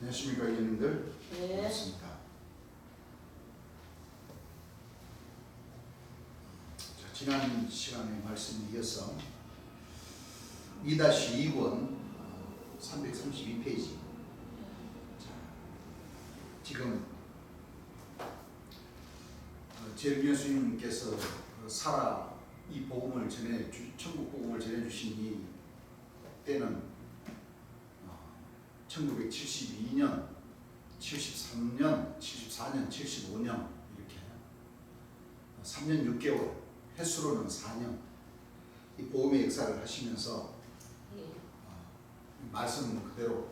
안녕하십니까, 의원님들. 네. 반갑습니다. 자, 지난 시간에 말씀에 이어서 2-2권 332페이지. 자, 지금 제일미야 스님께서 살아 이 복음을 천국 복음을 전해주신 이 때는 1972년, 73년, 74년, 75년 이렇게 3년 6개월, 횟수로는 4년 이 복음의 역사를 하시면서 말씀 그대로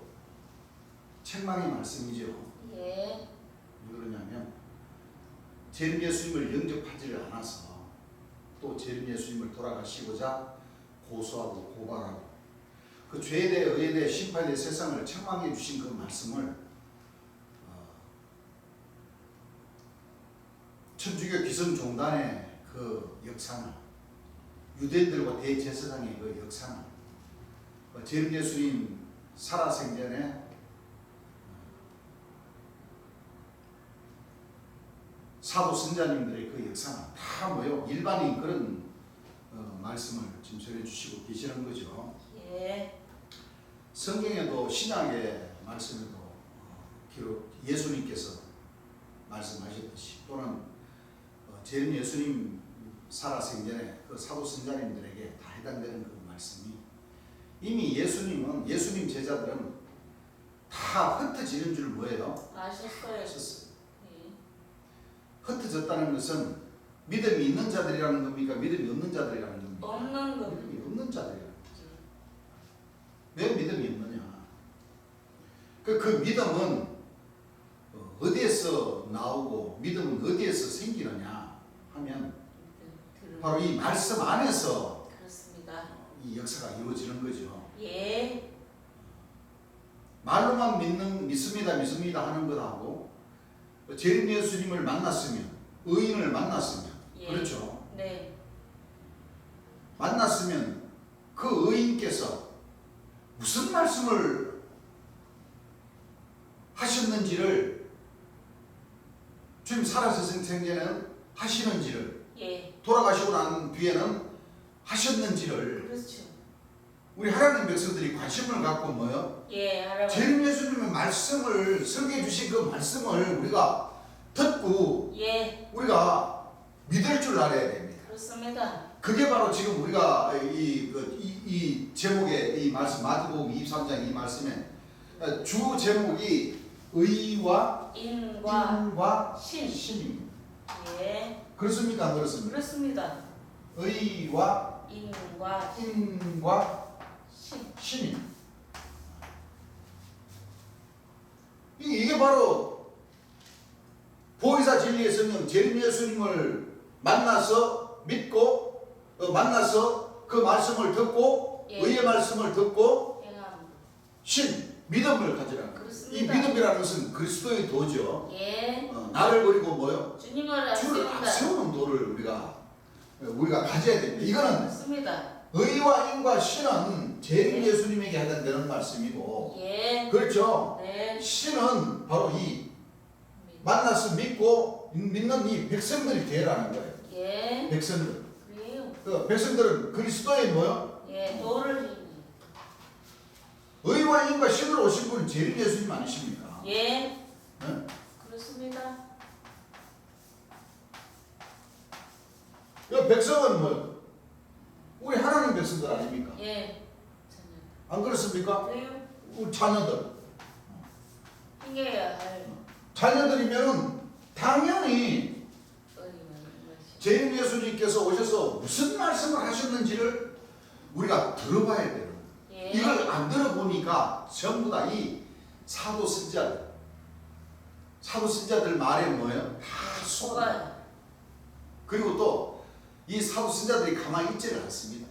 책망의 말씀이죠. 예. 왜 그러냐면 제일미야 스님을 영접하지를 않아서 또 제일미야 스님을 돌아가시고자 고소하고 고발하고 그 죄에 대해 의에 대해 심판에 대해 세상을 책망해 주신 그 말씀을 천주교 기성종단의 그 역사는 유대인들과 대제사장의 그 역사는 제일미야 스님 살아생전에 사도 선자님들의 그 역사는 다 뭐요? 일반인 그런 말씀을 지금 전해 주시고 계시는 거죠. 예. 성경에도 신약의 말씀에도 예수님께서 말씀하셨듯이 또는 제일 예수님 살아생전에 그 사도 선자님들에게 다 해당되는 그 말씀이 이미 예수님은 예수님 제자들은 다 흩어지는 줄 뭐예요? 아셨어요. 아셨어요. 예. 흩어졌다는 것은 믿음이 있는 자들이라는 겁니까? 믿음이 없는 자들이라는 겁니까? 없는 거. 믿음이 없는 자들이라는 거죠. 왜 믿음이 없느냐? 그 믿음은 어디에서 나오고 믿음은 어디에서 생기느냐 하면 바로 이 말씀 안에서 그렇습니다. 이 역사가 이루어지는 거죠. 예. 말로만 믿습니다 하는 것하고 제일미야 스님을 만났으면 의인을 만났으면 예. 그렇죠. 네. 만났으면 그 의인께서 무슨 말씀을 하셨는지를 주님 살아서 생전에는 하시는지를 예. 돌아가시고 난 뒤에는 하셨는지를 그렇죠. 우리 하나님 백성들이 관심을 갖고 뭐요? 예, 할아버지. 제일 예수님의 말씀을 설계해 주신 그 말씀을 우리가 듣고 예. 우리가 믿을 줄 알아야 됩니다. 그렇습니다. 그게 바로 지금 우리가 이 제목의 이 말씀 마태복음 23장 이 말씀에 주 제목이 의와 인과 신. 신입니다. 예. 그렇습니까? 안 그렇습니까? 그렇습니다. 의와 인과 인과 신. 신입니다. 이게 바로 보혜사 진리의 성령 제일미야 스님을 만나서 믿고 만나서 그 말씀을 듣고 예. 의의 말씀을 듣고 행함. 신 믿음을 가지라는 거예요. 이 그렇습니다. 믿음이라는 것은 그리스도의 도죠. 예. 나를 버리고 뭐요? 주님을 주를 앞세운다. 앞세우는 도를 우리가 가져야 됩니다. 이거는 그렇습니다. 의와 인과 신은 제일 예수님에게 해당되는 말씀이고 예. 그렇죠. 네. 신은 바로 이 만나서 믿고 믿는 이 백성들이 되라는 거예요. 예. 백성들. 그래요. 그 백성들은 그리스도의 뭐요? 예. 도를. 의와 인과 신으로 오신 분은 제일 예수님 아니십니까? 예. 네? 그렇습니다. 이 백성은 뭐요? 우리 하나님 백성들 아닙니까? 예. 안 그렇습니까? 그래요. 우리 자녀들. 힘겨야 할 자녀들이면은 당연히 제일 예수님께서 오셔서 무슨 말씀을 하셨는지를 우리가 들어봐야 되는 거예요. 예. 이걸 안 들어보니까 전부 다 이 사도 선자들 말에 뭐예요? 다 속아요. 그리고 또 이 사도 선자들이 가만히 있지를 않습니다.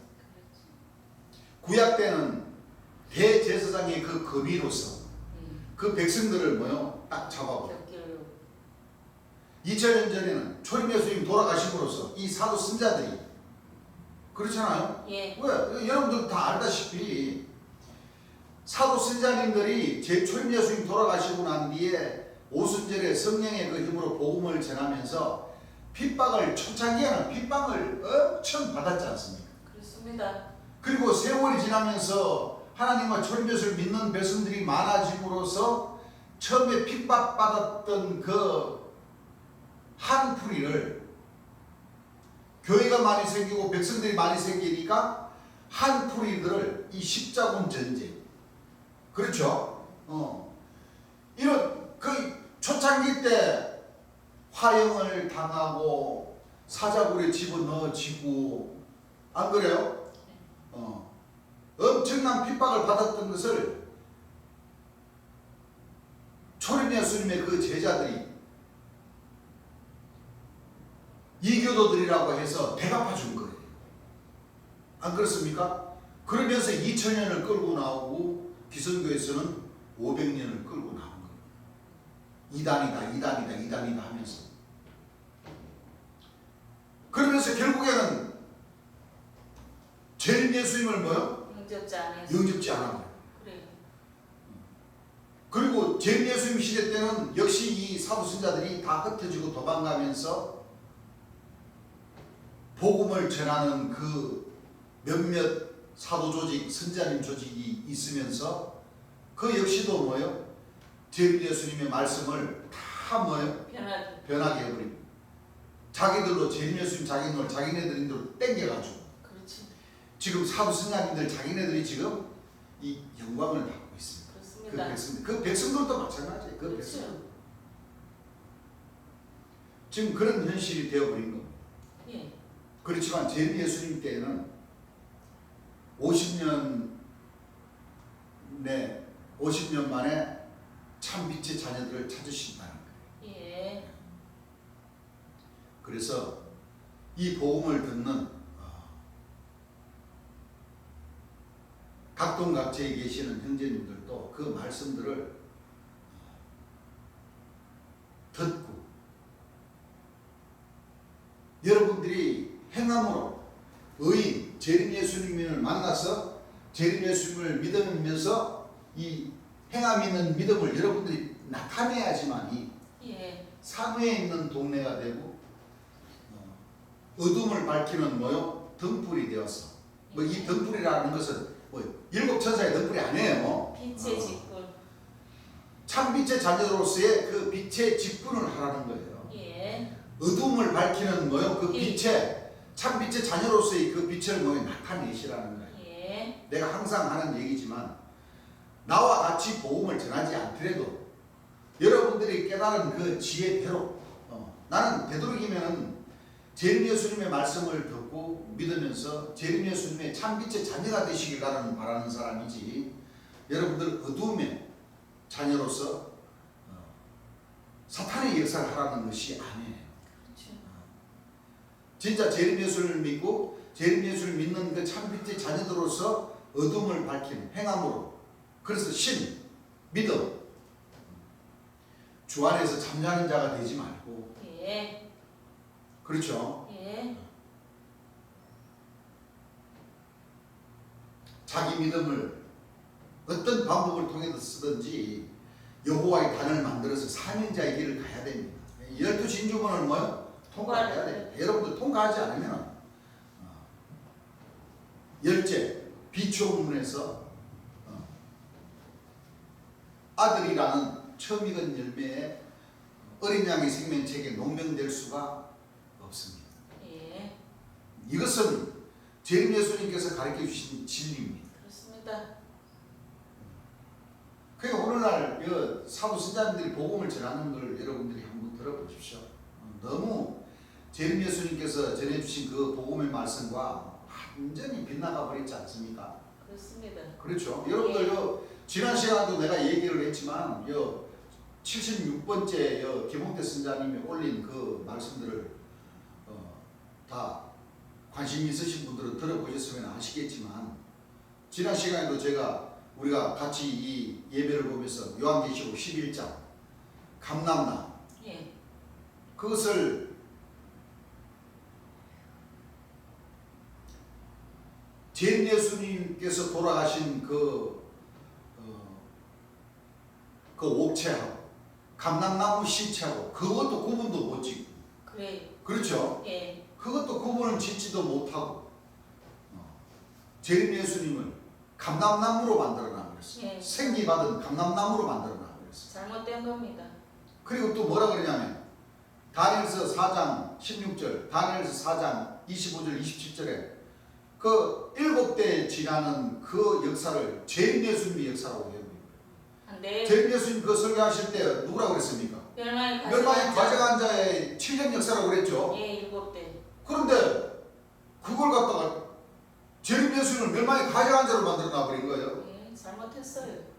구약 때는 대제사장의 그 거비로서 그 백성들을 뭐요? 딱 잡아버려. 2000년 전에는 초림 예수님 돌아가심으로써 이 사도 선자들이 그렇잖아요. 예. 왜? 여러분들 다 알다시피 사도 선자님들이 제초임 예수님 돌아가시고 난 뒤에 오순절에 성령의 그 힘으로 복음을 전하면서 핍박을 초창기에는 핍박을 엄청 받았지 않습니까? 그렇습니다. 그리고 그리고 세월이 지나면서 하나님과 초림 예수를 믿는 백성들이 많아짐으로써 처음에 핍박받았던 그 한풀이를 교회가 많이 생기고 백성들이 많이 생기니까 한풀이들을 이 십자군 전쟁, 그렇죠? 이런 그 초창기 때 화형을 당하고 사자굴에 집어넣어지고 안 그래요? 엄청난 핍박을 받았던 것을 초림 예수님의 그 제자들이 이교도들이라고 해서 대갚아 준 거예요. 안 그렇습니까? 그러면서 2000년을 끌고 나오고 기성교에서는 500년을 끌고 나온 거예요. 이단이다 하면서. 그러면서 결국에는 제일 예수님을 뭐요? 영접지 않은 거예요. 그래. 그리고 제일 예수님 시대 때는 역시 이 사도선자들이 다 흩어지고 도망가면서 복음을 전하는 그 몇몇 사도 조직, 선자님 조직이 있으면서 그 역시도 뭐예요? 제일 예수님의 말씀을 다 뭐예요? 변하게 해버립니다. 자기들로 제일 예수님 자기네들인대로 땡겨가지고. 그렇지. 지금 사도 선자님들 자기네들이 지금 이 영광을 받고 있습니다. 그렇습니다. 그 백성들도 마찬가지예요. 그 그렇죠. 백성. 지금 그런 현실이 되어버린 겁니다. 예. 그렇지만 제일 예수님 때에는 50년 만에 참 빛의 자녀들을 찾으신다는 거예요. 예. 그래서 이 복음을 듣는 각동각지에 계시는 형제님들도 그 말씀들을 듣고 여러분들이 행함으로 의인 재림 예수님을 만나서 재림 예수님을 믿으면서 이 행함 있는 믿음을 여러분들이 나타내야지만이 산후에 있는 동네가 되고 어둠을 밝히는 뭐요? 등불이 되어서 뭐 이 등불이라는 것은 뭐 일곱 천사의 등불이 아니에요. 빛의 직분. 참 빛의 자녀로서의 그 빛의 직분을 하라는 거예요. 예. 어둠을 밝히는 뭐요? 그 빛의 참 빛의 자녀로서의 그 빛을 뭐요? 나타내시라는 거예요. 예. 내가 항상 하는 얘기지만 나와 같이 복음을 전하지 않더라도 여러분들이 깨달은 그 지혜대로 나는 되도록이면 재림 예수님의 말씀을 듣고 믿으면서 재림 예수님의 참빛의 자녀가 되시길 바라는 사람이지 여러분들 어두움의 자녀로서 사탄의 역사를 하라는 것이 아니에요. 그렇죠. 진짜 재림 예수를 믿고 재림 예수를 믿는 그 참빛의 자녀들로서 어둠을 밝히는 행함으로 그래서 신, 믿음 주 안에서 잠자는 자가 되지 말고 예. 그렇죠. 예. 자기 믿음을 어떤 방법을 통해서 쓰든지 여호와의 단을 만들어서 사명자의 길을 가야 됩니다. 12 진주문을 뭐요? 통과해야 돼요. 여러분들 통과하지 않으면 열째 비초문에서 아들이라는 처음 익은 열매에 어린 양의 생명책에 농명될 수가 없습니다. 예. 이것은 재림 예수님께서 가르쳐 주신 진리입니다. 그렇습니다. 그러니까 오늘날 사도 선자님들이 복음을 전하는 걸 여러분들이 한번 들어보십시오. 너무 재림 예수님께서 전해주신 그 복음의 말씀과 완전히 빗나가 버리지 않습니까? 그렇습니다. 그렇죠. 여러분들 지난 시간에도 내가 얘기를 했지만 76번째 김홍태 선자님이 올린 그 말씀들을 다 관심 있으신 분들은 들어보셨으면 아시겠지만 지난 시간에도 우리가 같이 이 예배를 보면서 요한계시록 11장 감람나 예. 그것을 재림 예수님께서 돌아가신 그 그 옥체하고 감람나무 시체하고 그것도 구분도 못 짓고 그래. 그렇죠? 예. 그것도 구분을 짓지도 못하고 재림 예수님을 감람나무로 만들어놔 그랬어요. 예. 생기받은 감람나무로 만들어놔 그랬어요. 잘못된 겁니다. 그리고 또 뭐라 그러냐면 다니엘서 4장 16절 다니엘서 4장 25절 27절에 그 7대 지나는 그 역사를 재림 예수님의 역사라고 해요. 네. 재림 예수님 그 설교하실 때 누구라고 그랬습니까? 멸망의 가져간 자의 7년 역사라고 그랬죠. 예, 7대. 그런데 그걸 갖다가 재림 예수님을 멸망의 가져간 자로 만들어놔 버린 거예요. 예, 잘못했어요.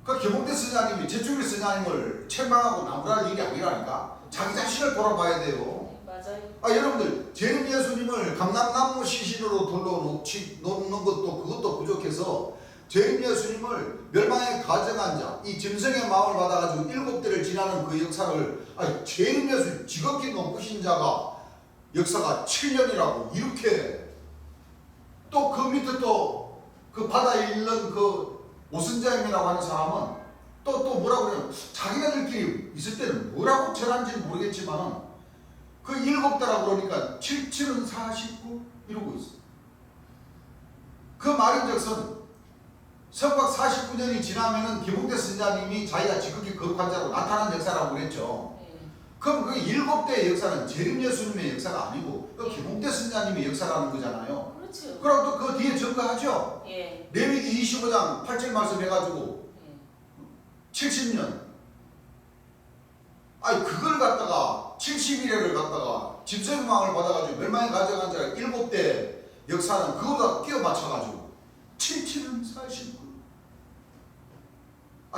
그 김홍대 선생님이 최충일 선생님을 책망하고 나무랄 일이 아니라니까. 자기 자신을 돌아봐야 돼요. 예, 맞아요. 여러분들 재림 예수님을 감람나무 시신으로 놓는 것도 그것도 부족해서 재림 예수님을 멸망에 가져간 자, 이 짐승의 마음을 받아가지고 7대를 지나는 그 역사를 재림 예수님 지극히 높으신 자가 역사가 7년이라고 이렇게 또 그 밑에 또 그 바다에 있는 그 오순자임이라고 하는 사람은 또 뭐라고 그래요? 자기네들끼리 있을 때는 뭐라고 전한지는 모르겠지만 그 7대라고 그러니까 7은 49 이러고 있어. 그 말인즉슨 성곽 49년이 지나면은 김홍대 선자님이 자기가 지극히 거룩한 자로 나타난 역사라고 그랬죠. 예. 그럼 그 7대의 역사는 재림 예수님의 역사가 아니고 그 김홍대 선자님의 역사라는 거잖아요. 그렇죠. 그럼 또 그 뒤에 증거하죠. 예. 레위기 25장 8절 말씀 해가지고 예. 70년 그걸 갖다가 70일을 갖다가 짐승망을 받아가지고 멸망에 가져간 자가 7대 역사는 그거다 끼워 맞춰가지고 77은 49.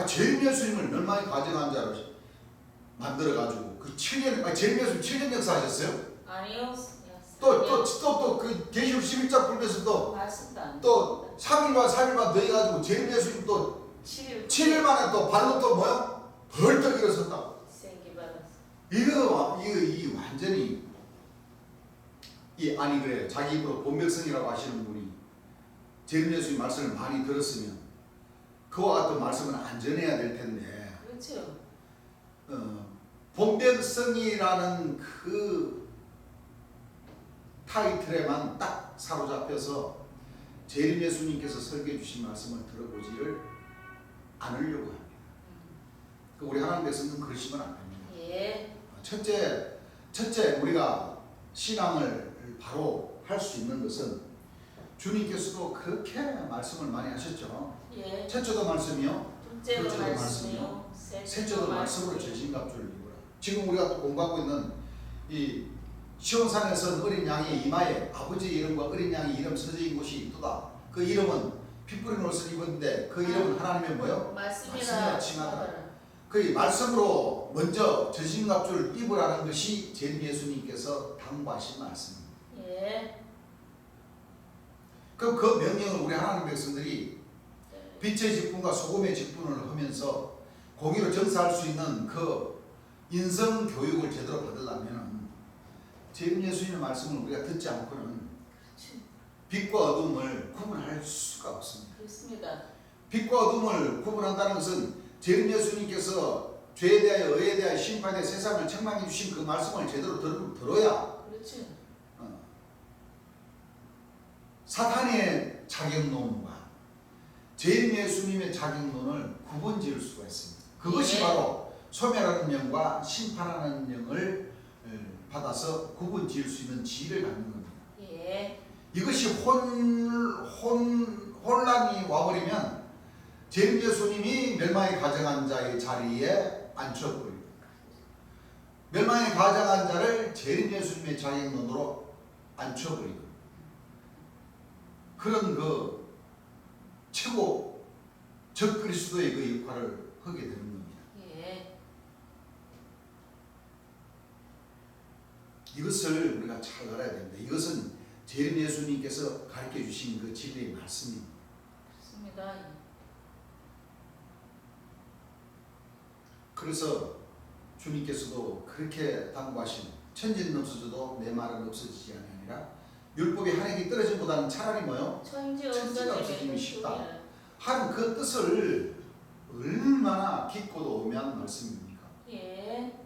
재림 예수님을 멸망에 가져간 자로 만들어가지고 그 7년, 재림 예수님 7년 역사하셨어요? 아니요. 또 그 계시록 11장 불면서 말씀도 안 또 3일만 4일만 더 해가지고 재림 예수님 또 7일 만에 또 발로 또 뭐야? 벌떡 일어섰다. 생기 받았어. 이 완전히 아니 그래 자기 입으로 본백성이라고 하시는 분이 재림 예수님 말씀을 많이 들었으면 그와 같은 말씀은 안 전해야 될 텐데 그렇죠. 본백성이라는 그 타이틀에만 딱 사로잡혀서 재림 예수님께서 설교해 주신 말씀을 들어보지를 않으려고 합니다. 우리 하나님 백성은 그러시면 안 됩니다. 예. 첫째 우리가 신앙을 바로 할 수 있는 것은 주님께서도 그렇게 말씀을 많이 하셨죠. 예. 첫째도 말씀이요. 둘째도 말씀이요. 셋째도 말씀으로 전신갑주를 입으라. 지금 우리가 또 공부하고 있는 이 시온산에서 어린 양의 이마에 아버지의 이름과 어린 양의 이름 써진 곳이 있도다. 그 이름은 피 뿌린 옷을 입었는데 그 이름은 하나님의 뭐요? 말씀이라 칭하다. 그 말씀으로 먼저 전신갑주를 입으라는 것이 재림 예수님께서 당부하신 말씀입니다. 예. 그럼 그 명령을 우리 하나님 백성들이 빛의 직분과 소금의 직분을 하면서 공의로 전사할 수 있는 그 인성 교육을 제대로 받으려면 재림 예수님의 말씀을 우리가 듣지 않고는 빛과 어둠을 구분할 수가 없습니다. 그렇습니다. 빛과 어둠을 구분한다는 것은 재림 예수님께서 죄에 대하여 의에 대하여 심판에 대하여 세상을 책망해 주신 그 말씀을 제대로 들어야 그렇죠. 사탄의 자격론과 재림 예수님의 자격론을 구분지을 수가 있습니다. 그것이 예. 바로 소멸하는 영과 심판하는 영을 받아서 구분지을 수 있는 지혜를 갖는 겁니다. 예. 이것이 혼란이 와버리면 재림 예수님이 멸망에 가져간 자의 자리에 앉혀버리고 멸망에 가져간 자를 재림 예수님의 자격론으로 앉혀버리고 그런 그 최고 적그리스도의 그 역할을 하게 되는 겁니다. 예. 이것을 우리가 잘 알아야 됩니다. 이것은 재림 예수님께서 가르쳐 주신 그 진리의 말씀입니다. 그렇습니다. 그래서 주님께서도 그렇게 당부하신 천지는 없어져도 내 말은 없어지지 아니하니라. 율법이 하늘이 떨어짐보다는 차라리 뭐요? 천지가 천지가 없어지면 없어짐이 쉽다. 하는 그 뜻을 얼마나 깊고도 오묘한 말씀입니까? 예.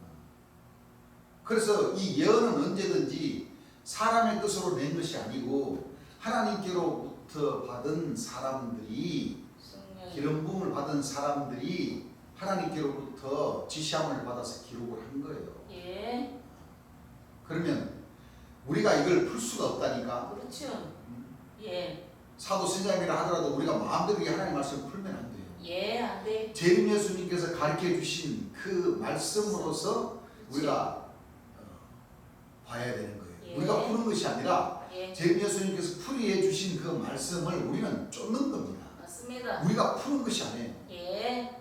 그래서 이 예언은 언제든지 사람의 뜻으로 낸 것이 아니고 하나님께로부터 받은 사람들이 성령. 기름 부음을 받은 사람들이 하나님께로부터 지시함을 받아서 기록을 한 거예요. 예. 그러면 우리가 이걸 풀 수가 없다니까. 그렇죠. 예. 사도 선자님이라 하더라도 우리가 마음대로 이 하나님의 말씀을 풀면 안 돼요. 예, 안 돼. 재림 예수님께서 가르쳐 주신 그 말씀으로서 우리가 봐야 되는 거예요. 예. 우리가 푸는 것이 아니라 예. 재림 예수님께서 풀이해 주신 그 말씀을 우리는 쫓는 겁니다. 맞습니다. 우리가 푸는 것이 아니에요. 예.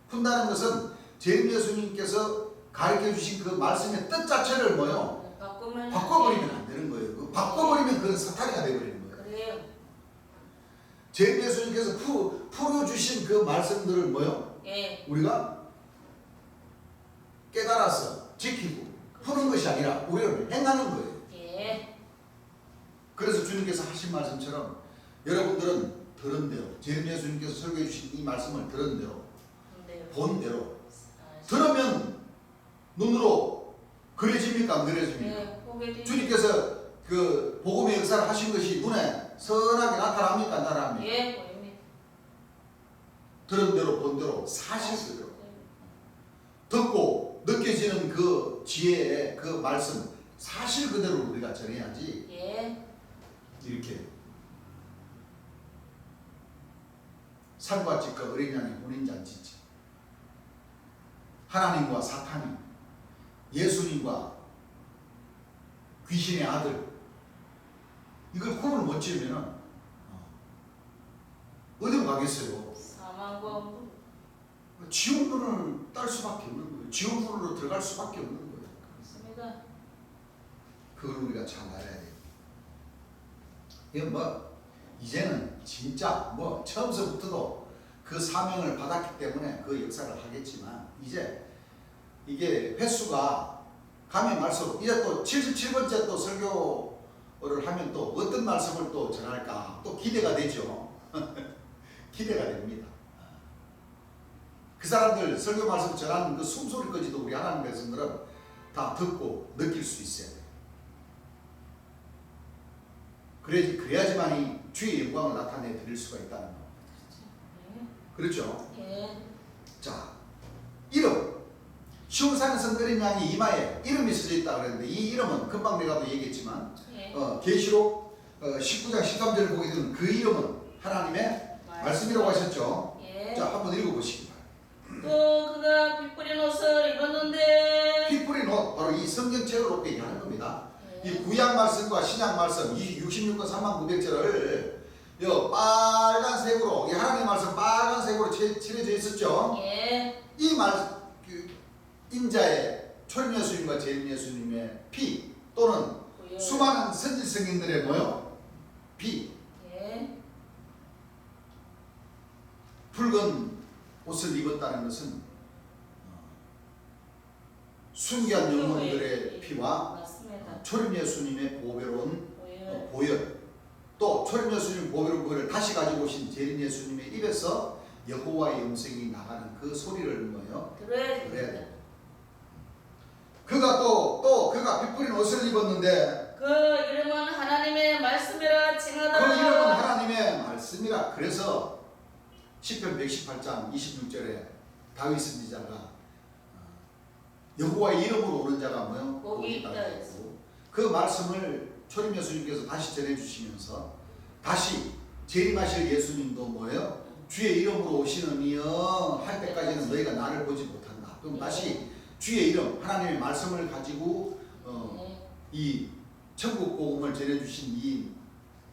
푼다는 것은 재림 예수님께서 가르쳐 주신 그 말씀의 뜻 자체를 뭐요? 바꿔버리면 안 되는 거예요. 그 바꿔버리면 그건 사탄이가 되어버리는 거예요. 그래요. 재림 예수님께서 풀어주신 그 말씀들을 뭐요? 예. 우리가 깨달아서 지키고 푸는 것이 아니라 우리를 행하는 거예요. 예. 그래서 주님께서 하신 말씀처럼 여러분들은 들은 대로 재림 예수님께서 설교해 주신 이 말씀을 들은 대로 근데요. 본 대로 들으면 눈으로 그려집니까? 안 그려집니까? 예. 보게 되죠. 주님께서 그 복음의 역사를 하신 것이 눈에 선하게 나타납니까? 안 나타납니까? 예, 보입니다. 들은 대로 본 대로 사실 그대로 듣고 느껴지는 그 지혜의 그 말씀 사실 그대로 우리가 전해야지. 예. 이렇게 산과 집과 어린 양의 혼인잔치지 하나님과 사탄이 예수님과 귀신의 아들 이걸 구분을 못 지으면 어디로 가겠어요? 사망과 지옥문을 딸 수밖에 없는 거예요. 지옥문으로 들어갈 수밖에 없는 거예요. 그렇습니다. 그걸 우리가 잘 알아야 돼요. 이건 뭐 이제는 진짜 뭐 처음서부터도 그 사명을 받았기 때문에 그 역사를 하겠지만 이제 이게 횟수가 가면 갈수록 이제 또 77번째 또 설교를 하면 또 어떤 말씀을 또 전할까 또 기대가 되죠. 기대가 됩니다. 그 사람들 설교 말씀 전하는 그 숨소리까지도 우리 하나님 백성들은 다 듣고 느낄 수 있어야 돼요. 그래야지만이 주의 영광을 나타내 드릴 수가 있다는 거. 그렇죠? 예. 자, 이름. 시온산에서 어린 양이 이마에 이름이 써져 있다 그랬는데 이 이름은 금방 내가도 얘기했지만 예. 계시록 19장 13절을 보게 되면 그 이름은 하나님의 말씀이라고 하셨죠. 예. 자, 한번 읽어보시기 바랍니다. 또 그가 피 뿌린 옷을 입었는데 피 뿌린 옷, 바로 이 성경책을 놓고 얘기하는 겁니다. 예. 이 구약 말씀과 신약 말씀, 이 66권 3900절을 이 빨간색으로, 이 하나님의 말씀 빨간색으로 칠해져 있었죠. 예. 이 인자의 초림 예수님과 재림 예수님의 피 또는 보여요. 수많은 선지 성인들의 뭐요? 피. 예. 붉은 옷을 입었다는 것은 순교한 영혼들의 피와 맞습니다. 초림 예수님의 보배로운 보여요. 보혈, 또 초림 예수님 보배로운 보혈을 다시 가지고 오신 재림 예수님의 입에서 여호와의 음성이 나가는 그 소리를 뭐요? 들어야 그래야 됩니다. 돼. 그가 또 그가 피 뿌린 옷을 입었는데 그 이름은 하나님의 말씀이라 그 칭하다. 이름은 하나님의 말씀이라. 그래서 시편 118장 26절에 다윗 선지자가 여호와의 이름으로 오는 자가 뭐요? 복이 있다 했고 그 말씀을 초림 예수님께서 다시 전해주시면서 다시 재림하실 예수님도 뭐예요? 주의 이름으로 오시느니여 할 때까지는 너희가 나를 보지 못한다. 그럼 다시 주의 이름 하나님의 말씀을 가지고 이 천국 복음을 전해주신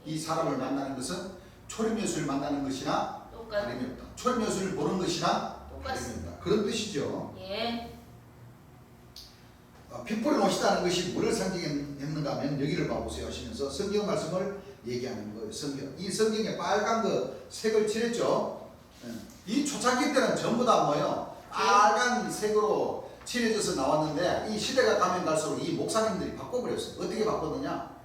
이 사람을 만나는 것은 초림 예수를 만나는 것이나 다름이 없다. 초림 예수를 보는 것이나 다름이 없다. 그런 뜻이죠. 예. 피 뿌린 옷이라는 것이 뭐를 상징했는가 하면 여기를 봐보세요 하시면서 성경 말씀을 얘기하는 거예요. 이 성경에 빨간 그 색을 칠했죠. 이 초창기 때는 전부 다 뭐예요? 빨간 색으로 칠해져서 나왔는데 이 시대가 가면 갈수록 이 목사님들이 바꿔버렸어요. 어떻게 바꿨느냐?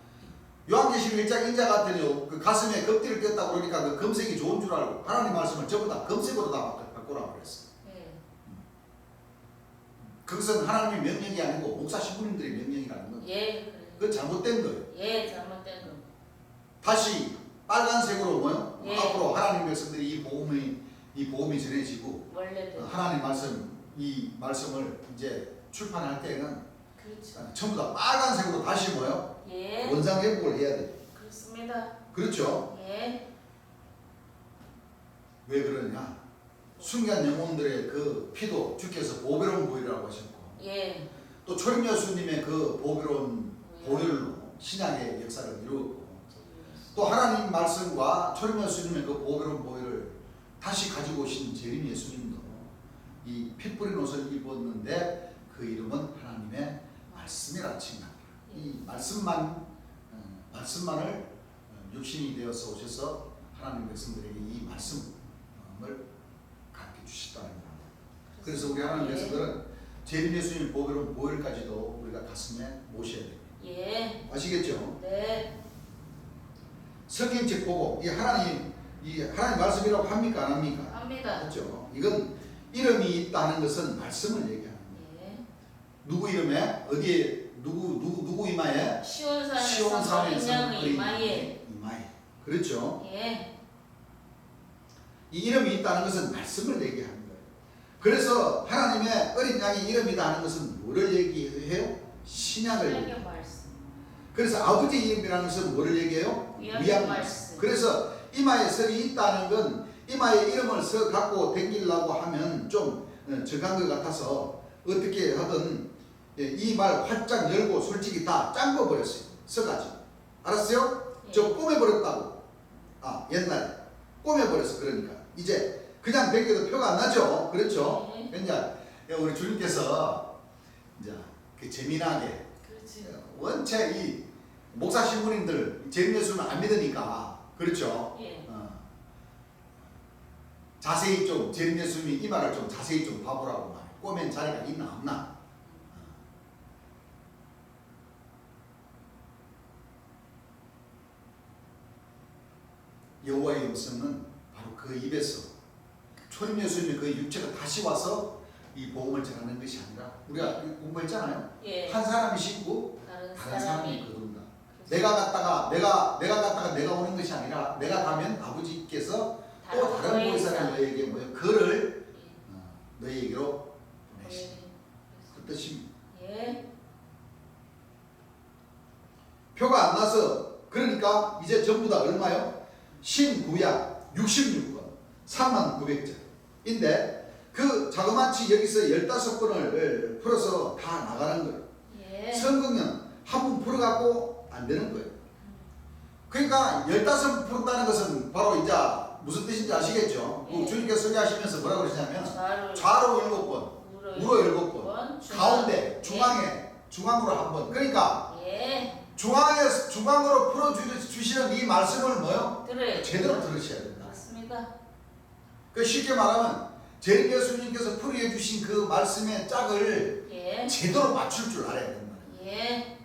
요한계시록 1장 인자 같으니 그 가슴에 겁띠를 꼈다고 그러니까 그 검색이 좋은 줄 알고 하나님 말씀을 전부 다 검색으로 다 바꾸라고 그랬어요. 예. 그것은 하나님의 명령이 아니고 목사 신부님들의 명령이라는 거예요. 예. 그건 잘못된 거예요. 예, 잘못된 거. 다시 빨간색으로 뭐요? 예. 앞으로 하나님 백성들이 이 복음이 전해지고 원래대로. 하나님 이 말씀을 이제 출판할 때는 그렇죠. 전부 다 빨간색으로 다시 뭐요? 예. 원상 회복을 해야 돼요. 그렇습니다. 그렇죠? 예. 왜 그러냐? 순간 영혼들의 그 피도 주께서 보배로운 보혈이라고 하셨고 예. 또 초림 여수님의 그 보배로운 보혈로 신약의 역사를 이루었고 또 하나님 말씀과 초림 여수님의 그 보배로운 보혈을 다시 가지고 오신 재림 예수님도 이 피 뿌린 옷을 입었는데 그 이름은 하나님의 말씀이라 칭합니다. 이 말씀만을 육신이 되어서 오셔서 하나님 백성들에게 이 말씀을 가르쳐 주셨다는 겁니다. 그래서 우리 하나님 백성들은 재림 예수님 보배로운 보혈까지도 우리가 가슴에 모셔야 됩니다. 예. 아시겠죠? 네. 성경책 보고 이 하나님 말씀이라고 합니까 안 합니까? 합니다. 그렇죠. 이건 이름이 있다는 것은 말씀을 얘기하는 거예요. 예. 누구 이름에 어디에 누구 이마에 시온산에서 인양의 이마에. 그렇죠. 예. 이 이름이 있다는 것은 말씀을 얘기하는 거예요. 그래서 하나님의 어린 양이 이름이다 하는 것은 뭐를 얘기해요? 신약을 얘기해요. 말씀. 그래서 아버지 이름이라는 것은 뭐를 얘기해요? 위약 말씀. 그래서 이마에 설이 있다는 건 이마에 이름을 써 갖고 댕기려고 하면 좀 적한 것 같아서 어떻게 하든 이 말 활짝 열고 솔직히 다 잠궈 버렸어요. 써가지고. 알았어요? 예. 저 꼬매버렸다고. 옛날에 꼬매버렸어. 그러니까 이제 그냥 댕겨도 표가 안 나죠. 그렇죠? 예. 그러니까 우리 주님께서 이제 그 재미나게 그렇지. 원체 이 목사 신부님들 재림 예수는 안 믿으니까 그렇죠? 예. 자세히 좀 재림 예수님이 이마를 좀 자세히 좀 봐보라고 말해. 꼬맨 자리가 있나 없나? 여호와의 음성은 바로 그 입에서 초림 예수님의 그 육체가 다시 와서 이 복음을 전하는 것이 아니라 우리가 공부했잖아요. 예. 한 사람이 신고 다른 사람이 거둔다. 그렇죠. 내가 갔다가 내가 오는 것이 아니라 내가 가면 아버지께서 또 다른 보혜사를 너희에게 그를 너희에게로 보내신다. 그 뜻입니다. 예. 표가 안 나서 그러니까 이제 전부 다 얼마요? 신구약 66권 39,900자인데 그 자그마치 여기서 15권을 풀어서 다 나가는 거예요. 예. 성경은 한 번 풀어갖고 안 되는 거예요. 그러니까 15번 풀었다는 것은 바로 이제 무슨 뜻인지 아시겠죠? 예. 주님께서 설교하시면서 뭐라고 그러시냐면 좌로 7번, 우로 7번, 가운데, 중앙으로 한 번. 그러니까 예. 중앙으로 풀어주시는 이 말씀을 뭐요? 들어요. 제대로 들으셔야 된다. 맞습니다. 그 쉽게 말하면 재림 예수님께서 풀이해 주신 그 말씀의 짝을 예. 제대로 맞출 줄 알아야 된다. 예.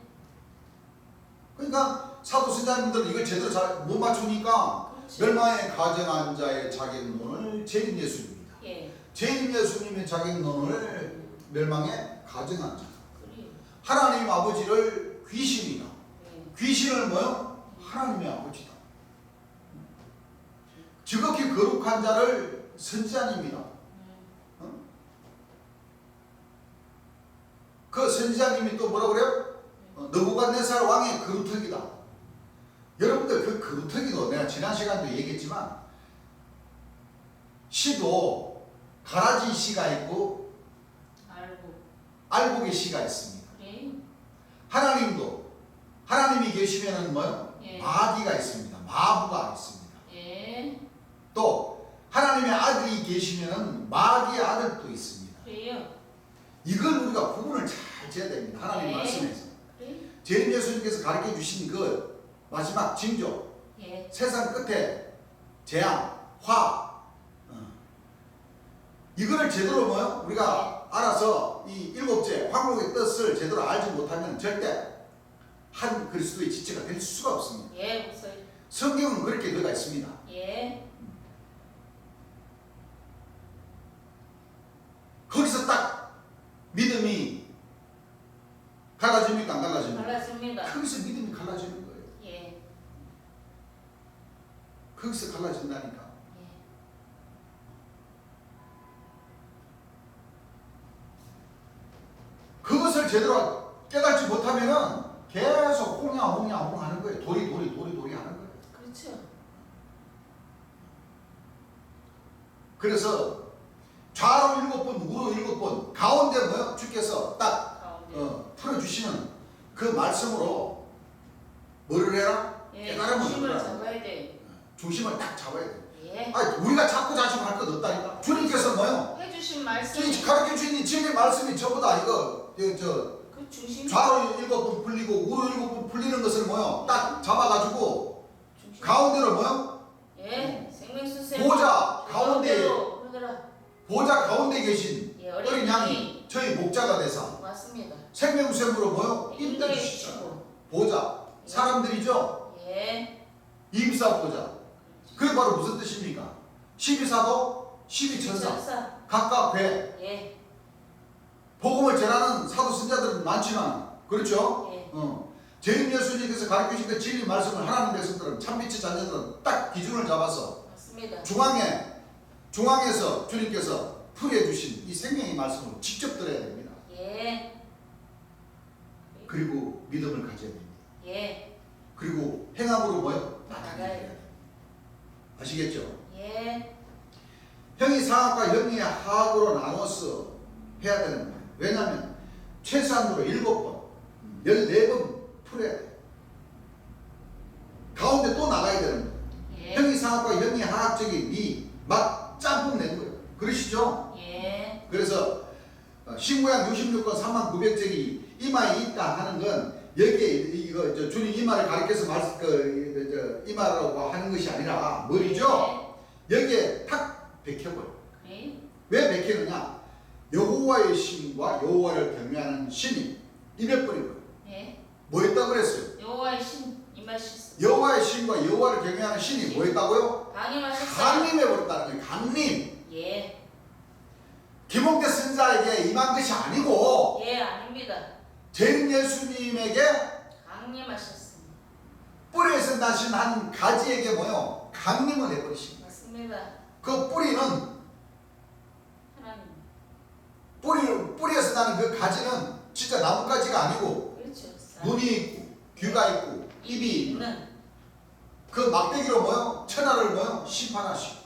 그러니까 사도 선자님들은 이걸 제대로 잘 못 맞추니까 그렇지. 멸망의 가정한 자의 자격론을 재림 예수님입니다. 예. 재림 예수님의 자격론을 멸망의 가정한 자. 그래요. 하나님 아버지를 귀신이다. 예. 귀신을 뭐요? 하나님의 아버지다. 지극히 거룩한 자를 선지자님이다. 그 선지자님이 또 뭐라고 그래요? 느부갓네살 왕의 거루터기다. 여러분들 그 거루터기도 내가 지난 시간도 얘기했지만 시도 가라지 시가 있고 알곡의 시가 있습니다. 그래요. 하나님도 하나님이 계시면은 뭐요? 예. 마귀가 있습니다. 마부가 있습니다. 예. 또 하나님의 아들이 계시면은 마귀의 아들도 있습니다. 그래요. 이걸 우리가 구분을 잘 지어야 됩니다. 하나님 예. 말씀에서. 그래요. 재림 예수님께서 가르쳐 주신 그 마지막 징조, 예. 세상 끝에 재앙, 화, 이거를 제대로 뭐요? 우리가 알아서 이 일곱째 황록의 뜻을 제대로 알지 못하면 절대 한 그리스도의 지체가 될 수가 없습니다. 예, 없어요. 성경은 그렇게 들어가 있습니다. 예. 거기서 딱 믿음이 갈라집니까? 안 갈라집니까? 갈라집니다. 거기서 믿음이 갈라지는 거예요. 예. 거기서 갈라진다니까. 예. 그것을 제대로 깨닫지 못하면은 계속 홍야 하는 거예요. 도리 하는 거예요. 그렇죠. 그래서 좌로 7번, 우로 7번, 가운데 뭐요? 주께서 딱 가운데. 풀어주시는 그 말씀으로 뭐를 해라? 예. 깨달음을 중심을 얻으라. 잡아야 돼. 중심을 딱 잡아야 돼. 예. 아니, 우리가 자꾸 할 것 없다니까. 주님께서 뭐요? 해주신 말씀. 가르쳐 주신 진리 말씀이 전부 다 이거 그 중심. 좌로 7번 풀리고 우로 7번 풀리는 것을 뭐요? 딱 잡아가지고 중심. 가운데로 뭐요? 예. 생명수세. 보좌 가운데 그러더라. 보좌 가운데 계신 예. 어린 양이 저희 목자가 되사 맞습니다. 생명샘으로 뭐요? 인도해 인도해 주시잖아. 주시고. 보좌 사람들이죠. 예. 임사 보좌. 그게 바로 무슨 뜻입니까? 12사도 12천사 천사. 각각 배. 예. 복음을 전하는 사도 선자들은 많지만 그렇죠? 예. 재림 예수님께서 가르치신 그 진리 말씀을 하나님 백성들은 참빛의 자녀들은 딱 기준을 잡아서 맞습니다. 중앙에서 주님께서 풀이해 주신 이 생명의 말씀을 직접 들어야 됩니다. 예. 그리고 믿음을 가져야 됩니다. 예. 그리고 행함으로 뭐요? 나가야 나타내야 돼요. 아시겠죠? 예. 형이 상학과 형이 하학으로 나눠서 해야 되는 거예요. 왜냐하면 최소한으로 7번, 14번 풀어야 돼요. 가운데 또 나가야 되는 거예요. 예. 형이 상학과 형이 하학적인 막 짬뽕 낸 거예요. 그러시죠? 예. 그래서 신구약 66권 3900쪽이 이마에 있다 하는 건 여기에 이거 주님 이마를 가리켜서 이마라고 하는 것이 아니라 머리죠. 여기에 탁 bek혀버려. 예. 왜 bek히느냐? 여호와의 신과 여호와를 경외하는 신이 입에 뿌린 거예요. 예. 뭐 했다고 그랬어요? 여호와의 신 임하셨어. 여호와의 신과 여호와를 경외하는 신이 뭐 했다고요? 강림하셨어. 강림해버렸다는 거예요. 강림. 예. 김홍태 선자에게 임한 것이 아니고 예, 아닙니다. 재림 예수님에게 강림하셨습니다. 뿌리에서 나신 한 가지에게 뭐요? 강림을 해버리신 거예요. 맞습니다. 그 뿌리는 하나님. 뿌리에서 나는 그 가지는 진짜 나뭇가지가 아니고 그렇죠. 눈이 있고 귀가 있고 입이 있는 있는. 그 막대기로 뭐요? 천하를 뭐요? 심판하시고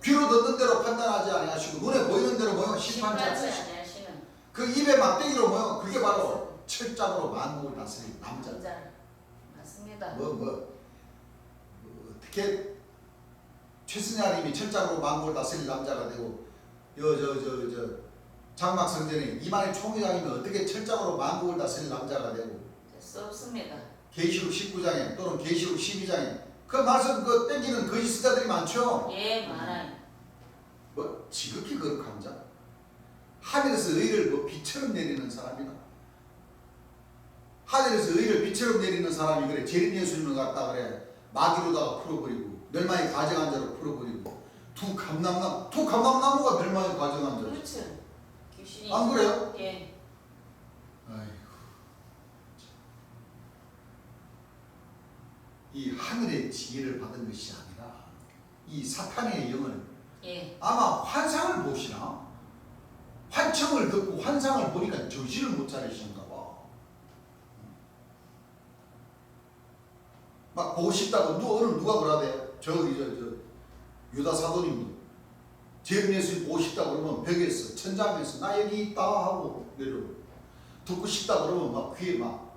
귀로 듣는 대로 판단하지 아니하시고 눈에 보이는 대로 뭐요? 심판하지 않으시고 아니하시는. 그 입에 막대기로 뭐요? 그게 바로 철장으로 만국을 다스리는 남자. 맞습니다. 어떻게 최승야님이 철장으로 만국을 다스릴 남자가 되고 장막 성전에 이만희 총회장이면 어떻게 철장으로 만국을 다스릴 남자가 되고 될 수 없습니다. 계시록 19장에 또는 계시록 12장에 그 말씀 그 땡기는 거짓 스자들이 많죠. 예, 많아요. 뭐 지극히 거룩한 자, 하늘에서 의를 뭐 비처럼 내리는 사람이다. 하늘에서 의를 비처럼 내리는 사람이 그래 재림 예수님을 갖다 그래 마귀로다가 풀어버리고 멸망의 가정한 자로 풀어버리고 두 감람나무가 멸망의 가정한 자. 그렇죠. 귀신이. 안 그래요? 예. 아이고, 이 하늘의 지혜를 받은 것이 아니라 이 사탄의 영을 예. 아마 환상을 보시나 환청을 듣고 환상을 보니까 정신을 못 차리시는가 봐. 막 보고 싶다고 오늘 누가 그러대요? 저기 유다 사도님도 재림 예수님 보고 싶다 그러면 벽에서 천장에서 나 여기 있다 하고 내려. 듣고 싶다 그러면 막 귀에 막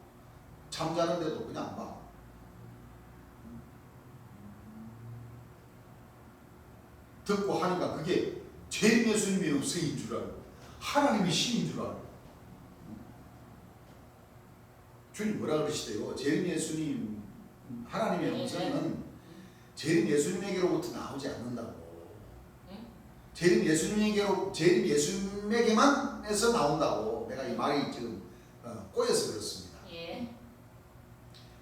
잠자는데도 그냥 막 듣고 하니까 그게 재림 예수님의 음성인 줄 알고 하나님의 신인 줄 알고. 주님 뭐라 그러시대요? 재림 예수님 하나님의 음성은 재림 예수님에게로부터 나오지 않는다고. 재림 예수님에게만 해서 나온다고. 내가 이 말이 지금 꼬여서 그렇습니다. 예.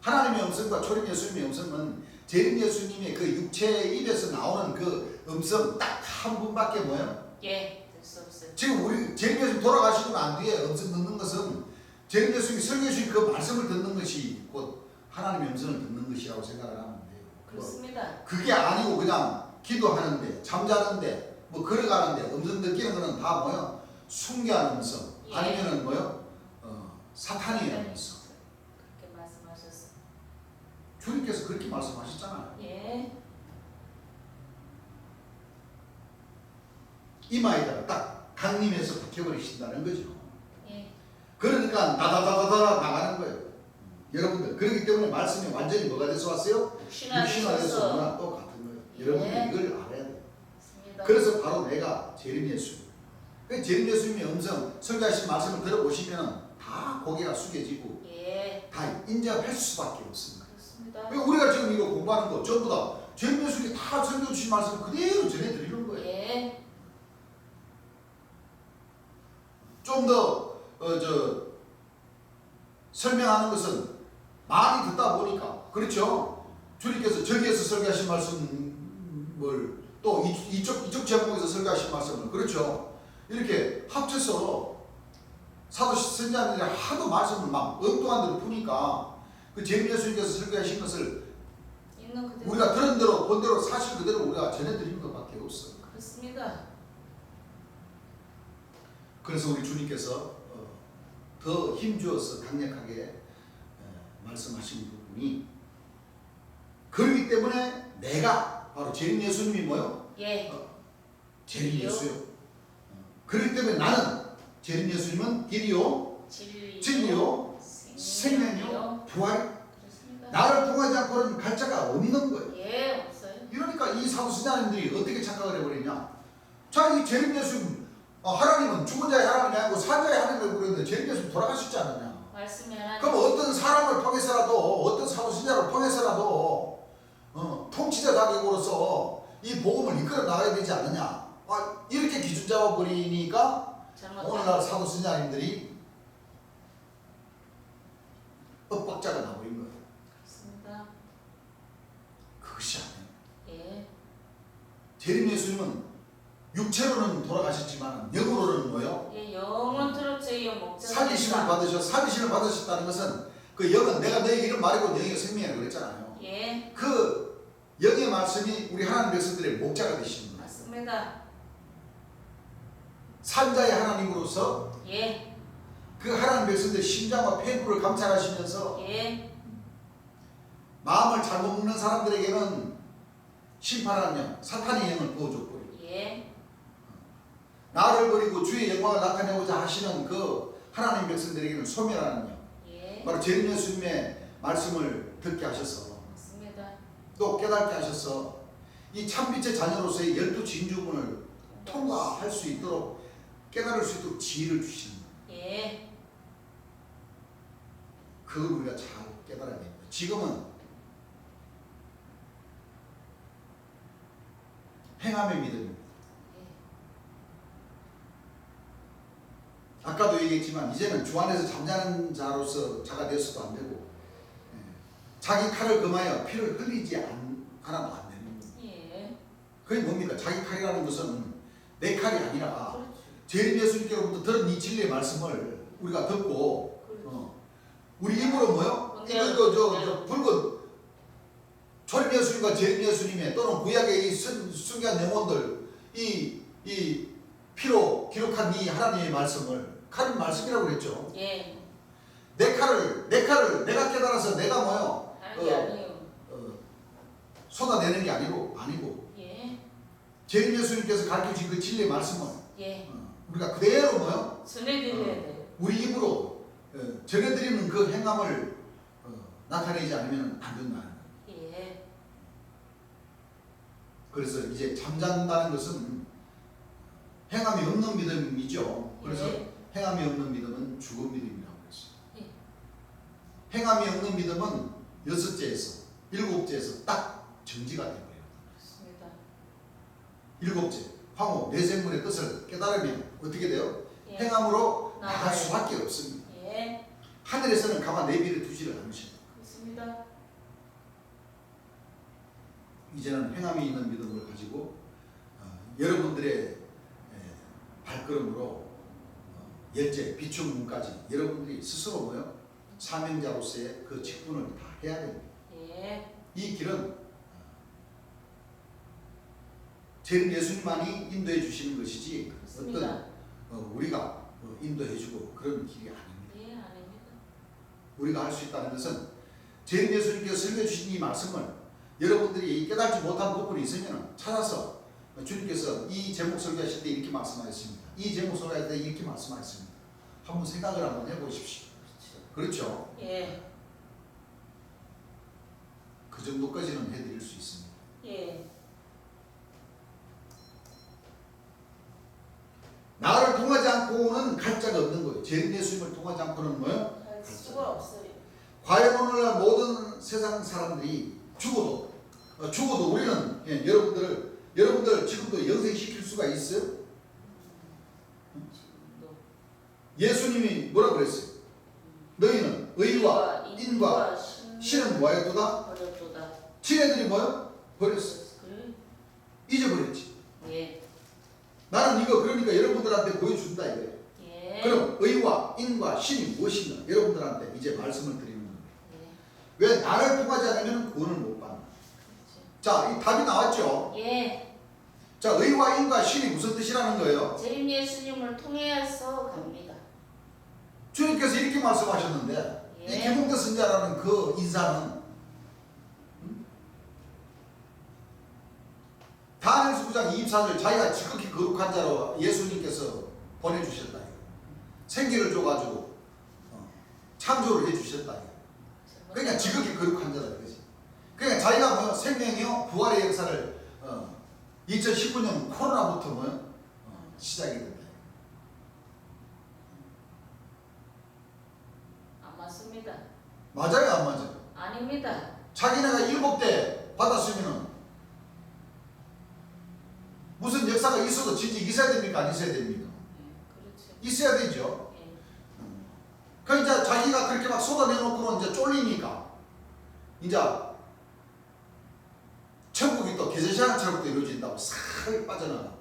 하나님의 음성과 초림 예수님의 음성은 재림 예수님의 그 육체의 입에서 나오는 그 음성 딱 한 분밖에 뭐예요? 예, 될 수 없어요. 지금 우리 재림 예수님 돌아가시고 난 뒤에 음성 듣는 것은 재림 예수님이 설교해 주신 그 말씀을 듣는 것이 곧 하나님의 음성을 듣는 것이라고 생각을 하면 돼요. 그렇습니다. 그게 아니고 그냥 기도하는데 잠자는데 뭐 걸어가는데 음성 느끼는 거는 다 뭐요? 숭배하는 음성 예. 아니면은 뭐요? 사탄의 음성. 그렇게 말씀하셨어요. 주님께서 그렇게 말씀하셨잖아요. 예, 이마에다가 딱 강림해서 박혀버리신다는 거죠. 예, 그러니까 다다다다다 나가는 거예요. 여러분들 그렇기 때문에 말씀이 완전히 뭐가 돼서 왔어요? 육신화돼서 육신화돼서 오나 똑같은 거예요. 예. 여러분들 이걸 알아야 돼요. 맞습니다. 그래서 바로 내가 재림 예수. 그 재림 예수님의 음성 설교하신 말씀을 들어보시면 다 고개가 숙여지고 예, 다 인정할 수밖에 없습니다. 그렇습니다. 우리가 지금 이거 공부하는 거 전부 다 재림 예수님이 다 설교 주신 말씀을 그대로 전해드리는 거예요. 예, 좀 더 설명하는 것은 많이 듣다 보니까 그렇죠. 주님께서 저기에서 설교하신 말씀을 또 이쪽 제목에서 설교하신 말씀을 그렇죠. 이렇게 합쳐서 사도 선지자들이 하도 말씀을 막 엉뚱한 대로 푸니까 그 재림 예수님께서 설교하신 것을 있는 그대로. 우리가 들은 대로 본 대로 사실 그대로 우리가 전해드리는 것밖에 없어. 그렇습니다. 그래서 우리 주님께서 더 힘주어서 강력하게 말씀하신 부분이 그렇기 때문에 내가 바로 재림 예수님이 뭐요? 예, 재림 예수요. 그렇기 때문에 나는 재림 예수님은 길이요, 진리요, 생명이요, 부활. 그렇습니다. 나를 통하지 않고는 갈 자가 없는 거예요. 예, 없어요. 이러니까 이 사도신자님들이 어떻게 착각을 해버리냐? 자, 이 재림 예수님 하나님은 죽은 자의 하나님이 아니고 산 자의 하나님을 부르는데 재림 예수님 돌아가셨지 않느냐? 말씀이 하나. 그럼 어떤 사람을 통해서라도 어떤 사도신자를 통해서라도 통치자 자격으로서 이 복음을 이끌어 나가야 되지 않느냐? 이렇게 기준 잡아버리니까 오늘날 사도신자님들이 엇박자가 나버린 거예요. 그렇습니다. 그것이 아니에요. 예, 재림 예수님은 육체로는 돌아가셨지만 영으로는 뭐요? 예, 영원토록 저희 영 목자. 살리심을 받으셨다는 것은 그 영은 내가 너에게 이런 말이고 너에게 생명이라고 그랬잖아요. 예, 그 영의 말씀이 우리 하나님 백성들의 목자가 되시는 거예요. 맞습니다. 산자의 하나님으로서 예, 그 하나님 백성들의 심장과 폐부를 감찰하시면서 예, 마음을 잘못 먹는 사람들에게는 심판하는 영, 사탄의 영을 부어줬고 예, 나를 버리고 주의 영광을 나타내고자 하시는 그 하나님 백성들에게는 소멸하는 영, 예, 바로 재림 예수님의 말씀을 듣게 하셔서 맞습니다. 또 깨닫게 하셔서 이 참빛의 자녀로서의 12진주문을 통과할 수 있도록 깨달을 수 있도록 지혜를 주시는 거예요. 예, 그걸 우리가 잘 깨달아야 됩니다. 지금은 행함의 믿음입니다. 아까도 얘기했지만 이제는 주 안에서 잠자는 자로서 자가 되어서도 안 되고 자기 칼을 금하여 피를 흘리지 않아도 안 되는 거예요. 예, 그게 뭡니까? 자기 칼이라는 것은 내 칼이 아니라 그렇죠. 재림 예수님께로부터 들은 이 진리의 말씀을 우리가 듣고 그렇죠. 우리 입으로 뭐요? 이거 붉은 초림 예수님과 재림 예수님의 또는 구약의 이 순결한 영혼들 이 피로 기록한 이 하나님의 말씀을 칼은 말씀이라고 그랬죠. 예, 내 칼을 내가 깨달아서 내가 뭐요? 하는 게 아니에요. 쏟아내는 게 아니고 예, 재림 예수님께서 가르쳐주신 그 진리의 말씀을 예, 우리가 그대로 뭐요? 전해드려야 돼요. 우리 입으로 전해드리는 그 행함을 나타내지 않으면 안 된다는 거예요. 예, 그래서 이제 잠잔다는 것은 행함이 없는 믿음이죠. 그래서 예. 행함이 없는 믿음은 죽은 믿음이라고 했어요. 예. 행함이 없는 믿음은 6제에서 7제에서 딱 정지가 되어버려요. 그렇습니다. 7제 황후 내생물의 뜻을 깨달으면 어떻게 돼요? 예. 행함으로 나아가요. 나갈 수밖에 없습니다. 예, 하늘에서는 가만 내비를 두지를 않으십니다. 그렇습니다. 이제는 행함이 있는 믿음을 가지고 여러분들의 발걸음으로 열제, 비춘문까지 여러분들이 스스로 뭐요? 사명자로서의 그 직분을 다 해야 됩니다. 예. 이 길은 재림 예수님만이 인도해 주시는 것이지 그렇습니다. 어떤 우리가 인도해 주고 그런 길이 아닙니다. 예, 아닙니다. 우리가 할 수 있다는 것은 재림 예수님께서 설교해 주신 이 말씀을 여러분들이 깨닫지 못한 부분이 있으면 찾아서 주님께서 이 제목 설교하실 때 이렇게 말씀하셨습니다. 이 제목 설교할 때 이렇게 말씀하셨습니다. 한번 생각을 한번 해보십시오. 그렇죠? 예. 그 정도까지는 해드릴 수 있습니다. 예. 나를 통하지 않고는 갈 자가 없는 거예요. 재림 예수님을 통하지 않고는 뭐요? 할 수가 없어요. 과연 오늘날 모든 세상 사람들이 죽어도 우리는 여러분들 지금도 영생시킬 수가 있어요? 지금도. 예수님이 뭐라 그랬어요? 너희는 의와 인과 신은 뭐하였도다? 버렸도다. 지네들이 뭐요? 버렸어. 그래. 잊어버렸지. 예. 나는 이거 그러니까 여러분들한테 보여준다 이거예요. 예. 그럼 의와 인과 신이 무엇인가 여러분들한테 이제 말씀을 드리는 겁니다. 예. 왜 나를 통하지 않으면 구원을 못 받나? 자, 이 답이 나왔죠? 예. 자, 의와 인과 신이 무슨 뜻이라는 거예요? 재림 예수님을 통해서 갑니다. 주님께서 이렇게 말씀하셨는데 예. 이 김홍대 선자라는 그 인사는 다니엘서 9장 24절 자기가 지극히 거룩한 자로 예수님께서 보내주셨다. 생기를 줘가지고 창조를 해주셨다. 그러니까 지극히 거룩한 자다 이거지. 그러니까 자기가 뭐 생명이요 부활의 역사를 2019년 코로나부터 뭐 시작이 된다. 안 맞습니다. 맞아요, 안 맞아요? 아닙니다. 자기네가 7대 받았으면은 무슨 역사가 있어도 진짜 있어야 됩니까? 안 있어야 됩니까? 예. 그렇죠. 있어야 되죠. 예. 그 이제 자기가 그렇게 막 쏟아내놓고는 이제 쫄리니까 이제 천국이 또 계제시간처럼 또 이루어진다고 싹 빠져나가.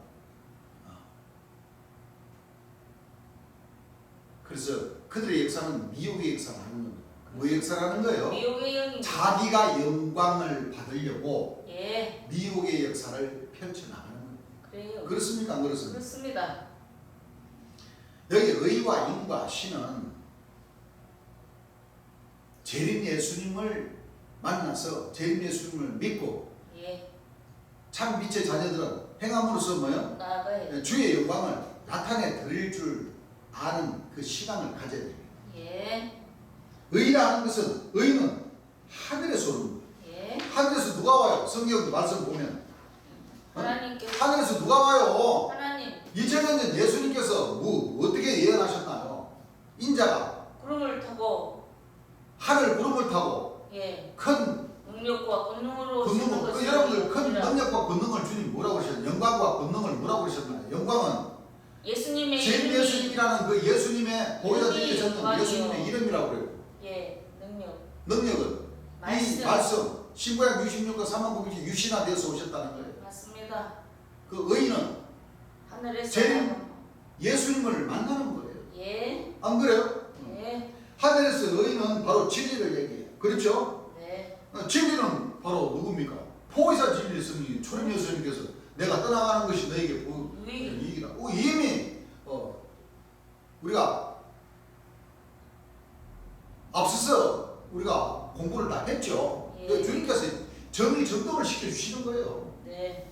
그래서 그들의 역사는 미혹의 역사를 하는 겁니다. 뭐 역사라는 거예요? 미혹의 영이. 자기가 영광을 받으려고 예. 미혹의 역사를 펼쳐나가는 겁니다. 그래요. 그렇습니까? 안 그렇습니까? 그렇습니다. 여기 의와 인과 신은 재림 예수님을 만나서 재림 예수님을 믿고 예. 참 빛의 자녀들은 행함으로써 뭐요? 나아가요. 주의 영광을 나타내 드릴 줄 아는 그 시간을 가져야 됩니다. 예. 의라는 것은 의는 하늘에서 오는 거예요. 예. 하늘에서 누가 와요? 성경 말씀 보면 하나님께서. 하늘에서 누가 와요? 하나님. 2000년 전 예수님께서 어떻게 예언하셨나요? 인자가 구름을 타고. 하늘 구름을 타고 예. 큰 능력과 권능으로 오시는 권능을 것을 여러분들 큰 믿으라. 능력과 권능을 주님 뭐라고 그러셨나요? 영광과 권능을 뭐라고 그러셨나요? 영광은 예수님의 재림 이름이. 예수님이라는 그 예수님의 보혜사 되기 전는 영광이요. 예수님의 이름이라고 그래요. 예. 능력. 능력은 이 말씀 신구약 66과 3만 900이 유신화되어서 오셨다는 거예요. 맞습니다. 그 의인은 하늘에서. 재림 예수님을 만나는 거예요. 예. 안 그래요? 예. 하늘에서 의인은 바로 진리를 얘기해요. 그렇죠? 네. 진리는 바로 누굽니까? 보혜사 진리 예수님, 초림 예수님께서 내가 떠나가는 것이 너에게 이익이다. 이미 우리가 앞서서 우리가 공부를 다 했죠. 예. 주님께서 정리정돈을 시켜주시는 거예요. 네.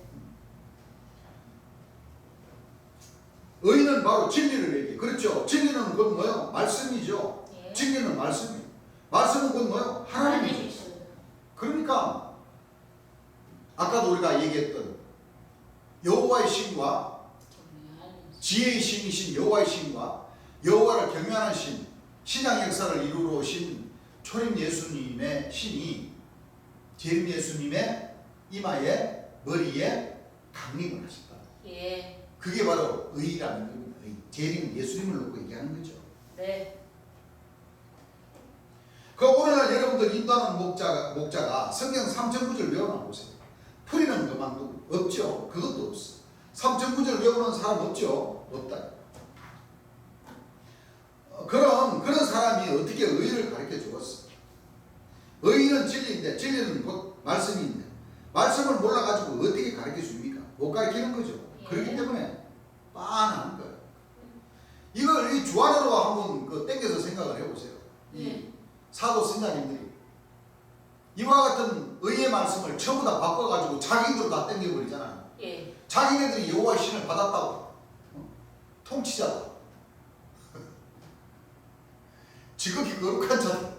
의인은 바로 진리를 얘기해. 그렇죠? 진리는 그건 뭐예요? 말씀이죠. 예. 진리는 말씀이에요. 말씀은 그건 뭐예요? 하나님이죠. 하나님이시죠. 그러니까 아까도 우리가 얘기했던 여호와의 신과 지혜의 신이신 여호와의 신과 여호와를 경외하는 신, 신앙 역사를 이루러 오신 초림 예수님의 신이 재림 예수님의 이마에 머리에 강림을 하셨다. 예. 그게 바로 의라는 겁니다. 의. 재림 예수님을 놓고 얘기하는 거죠. 네. 그 오늘날 여러분들 인도하는 목자가 성경 3,000구절 외워놔 보세요. 풀이는 그만두고 없죠. 그것도 없어. 삼천구절 외우는 사람 없죠. 없다. 그런 사람이 어떻게 의를 가르쳐 주었어? 의는 진리인데 진리는 곧 말씀인데 말씀을 몰라가지고 어떻게 가르쳐 줍니까? 못 가르치는 거죠. 그렇기 때문에 빤한 거예요. 이걸 이 주안으로 한번 땡겨서 생각을 해보세요. 이 사도 선자님들이 이와 같은 의의 말씀을 전부 다 바꿔가지고 자기들로 다 땡겨버리잖아요. 자기네들이 여호와의 신을 받았다고. 통치자다. 지극히 거룩한 자다.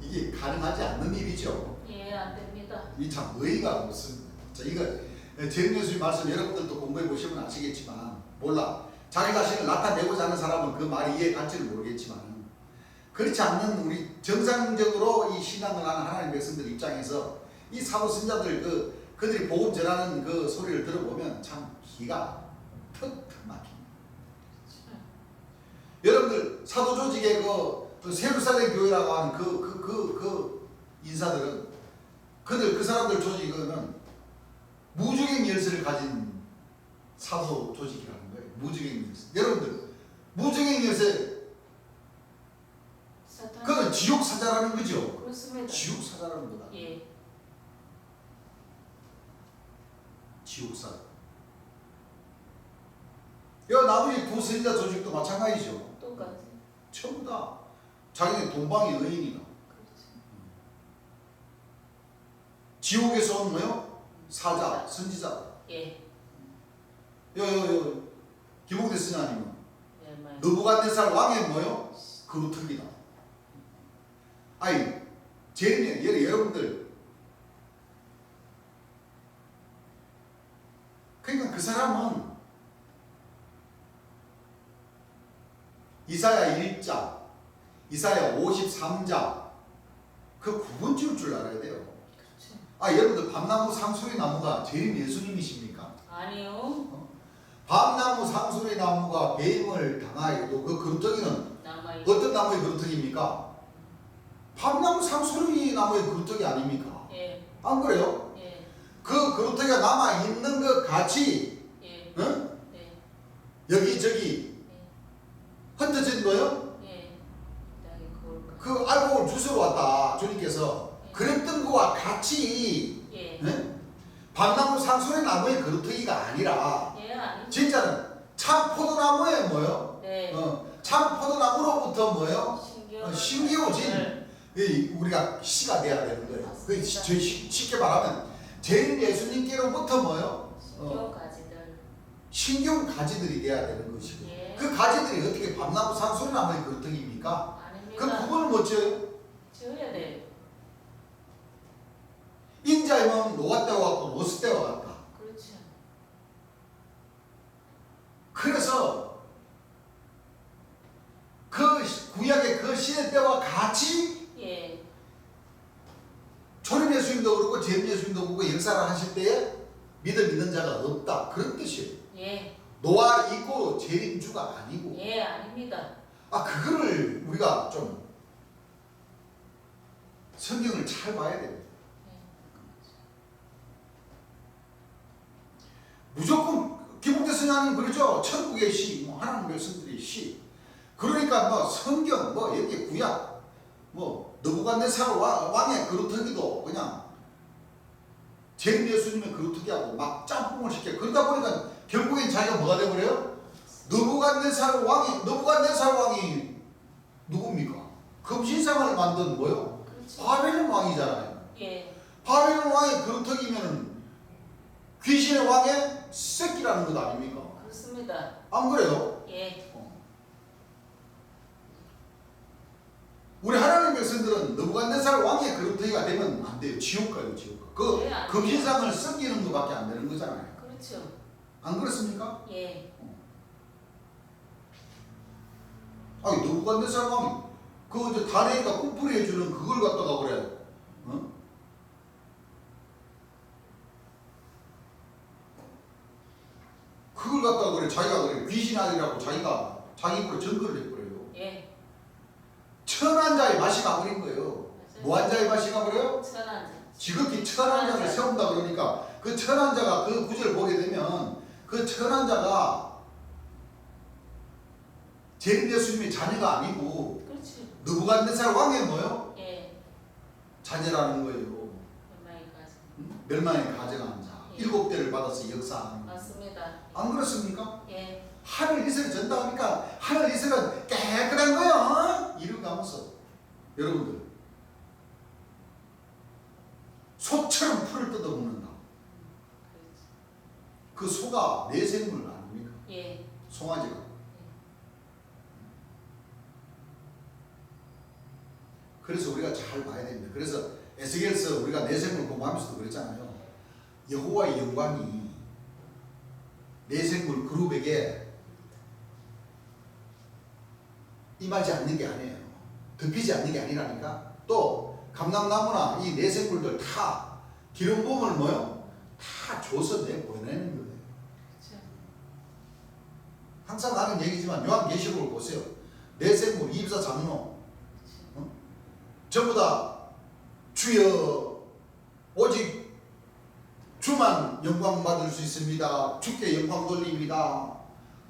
이게 가능하지 않는 일이죠. 안 됩니다. 이 참 의의가 없습니다. 자, 이거 제임예수의 말씀 여러분들도 공부해 보시면 아시겠지만 몰라. 자기 자신을 나타내고자 하는 사람은 그 말이 이해 갈지를 모르겠지만 그렇지 않는 우리 정상적으로 이 신앙을 하는 하나님의 백성들 입장에서 이 사도 선자들 그들이 복음 전하는 그 소리를 들어보면 참 기가 턱턱 막힙니다. 여러분들 사도 조직의 그 세루살렘 교회라고 하는 그 인사들은 그 사람들 조직은 무주객 열쇠를 가진 사도 조직이라는 거예요. 무주객 열쇠. 여러분들 무주객 열쇠 그건 지옥 사자라는 거죠. 그렇습니다. 지옥 사자라는 거다. 지옥 사자. 나머지 두 선지자 조직도 마찬가지죠. 똑같이. 전부 다 자기네 동방의 의인이다. 지옥에서 온 뭐요? 사자, 선지자. 김홍대 스님은 느부갓네살 왕의 뭐요? 그루터기다. 아니, 여러분들. 그러니까 그 사람은 이사야 1장, 이사야 53장 그 구분 지을 줄 알아야 돼요. 여러분들 밤나무 상수리 나무가 재림 예수님이십니까? 아니요. 밤나무 상수리 나무가 배임을 당하여도 그 그루터기는 어떤 나무의 그루터기입니까? 밤나무 상수리 나무의 그루터기 아닙니까? 안 그래요? 그 그루터기가 남아 있는 것 같이, 응? 여기저기 흩어진 거요? 그 알곡을 주스러 왔다 주님께서. 그랬던 것과 같이 밤나무 상수리 나무의 그루터기가 아니라 진짜는 참 포도나무의 뭐요? 참 포도나무로부터 뭐요? 신기오진 우리가 씨가 돼야 되는 거예요. 쉽게 말하면 제일 예수님께로부터 뭐요? 신기온 가지들이 돼야 되는 것이고 그 가지들이 어떻게 밤나무 상수리 나무의 그루터기입니까? 그 구분을 못 지어요? 지어야 돼. 인자임은 노아 때와 같고 로스 때와 같다. 그렇죠. 그래서 그 구약의 그 시대 때와 같이 초림 예수님도 그렇고 재림 예수님도 그렇고 역사를 하실 때에 믿는 자가 없다. 그런 뜻이에요. 노아 있고 재림주가 아니고. 아닙니다. 그거를 우리가 좀 성경을 잘 봐야 됩니다. 무조건 김홍대 선생님 그러죠. 천국의 시, 하나님 백성들의 시. 그러니까 성경 여기 구약 느부갓네살 왕의 그루터기도 그냥 재림 예수님의 그루터기하고 막 짬뽕을 시켜. 그러다 보니까 결국엔 자기가 뭐가 돼버려요? 느부갓네살 왕이 누굽니까? 금신상을 만든 뭐요? 바벨론 왕이잖아요. 바벨론 왕의 그루터기면은 귀신의 왕의 새끼라는 것 아닙니까? 그렇습니다. 안 그래요? 우리 하나님 백성들은 느부갓네살 왕의 그루터기가 되면 안 돼요. 지옥 가요, 지옥 가. 금신상을 섬기는 것밖에 안 되는 거잖아요. 그렇죠. 안 그렇습니까? 예. 느부갓네살 왕이 이제 다니엘가 꿈풀이 해주는 그걸 갖다가 그래. 그걸 갖다가 그래. 자기가 그래. 귀신 아니라고 자기 입으로 증거를 해버려요. 예. 가버린 거예요. 맞아요. 뭐 자의 밭이 가버려요? 천한 자. 지극히 천한 자를 세운다 그러니까 그 천한 자가 그 구절을 보게 되면 그 천한 자가 재림 예수님의 자녀가 아니고 그렇지. 느부갓네살 왕의 뭐요? 예. 자녀라는 거예요. 얼마이까지. 멸망의 가정한 자. 예. 7대를 받아서 역사하는. 맞습니다. 안 그렇습니까? 예. 하늘 이슬을 전다니까 하늘 이슬은 깨끗한 거야. 이러고 가면서 여러분들 소처럼 풀을 뜯어먹는다. 그렇지. 그 소가 내 생물 아닙니까? 예. 송아지가. 그래서 우리가 잘 봐야 됩니다. 그래서 에스겔서 우리가 내 생물 공부하면서도 그랬잖아요. 여호와의 영광이 내 생물 그룹에게 임하지 않는 게 아니에요. 덮이지 않는 게 아니라니까. 또 감람나무나 이 내 생물들 다 기름 부음을 뭐요? 다 줘서 내 보내는 거예요. 그렇죠. 항상 하는 얘기지만 요한계시록을 보세요. 내 생물 24 장로 전부 다 주여 오직 주만 영광 받을 수 있습니다. 주께 영광 돌립니다.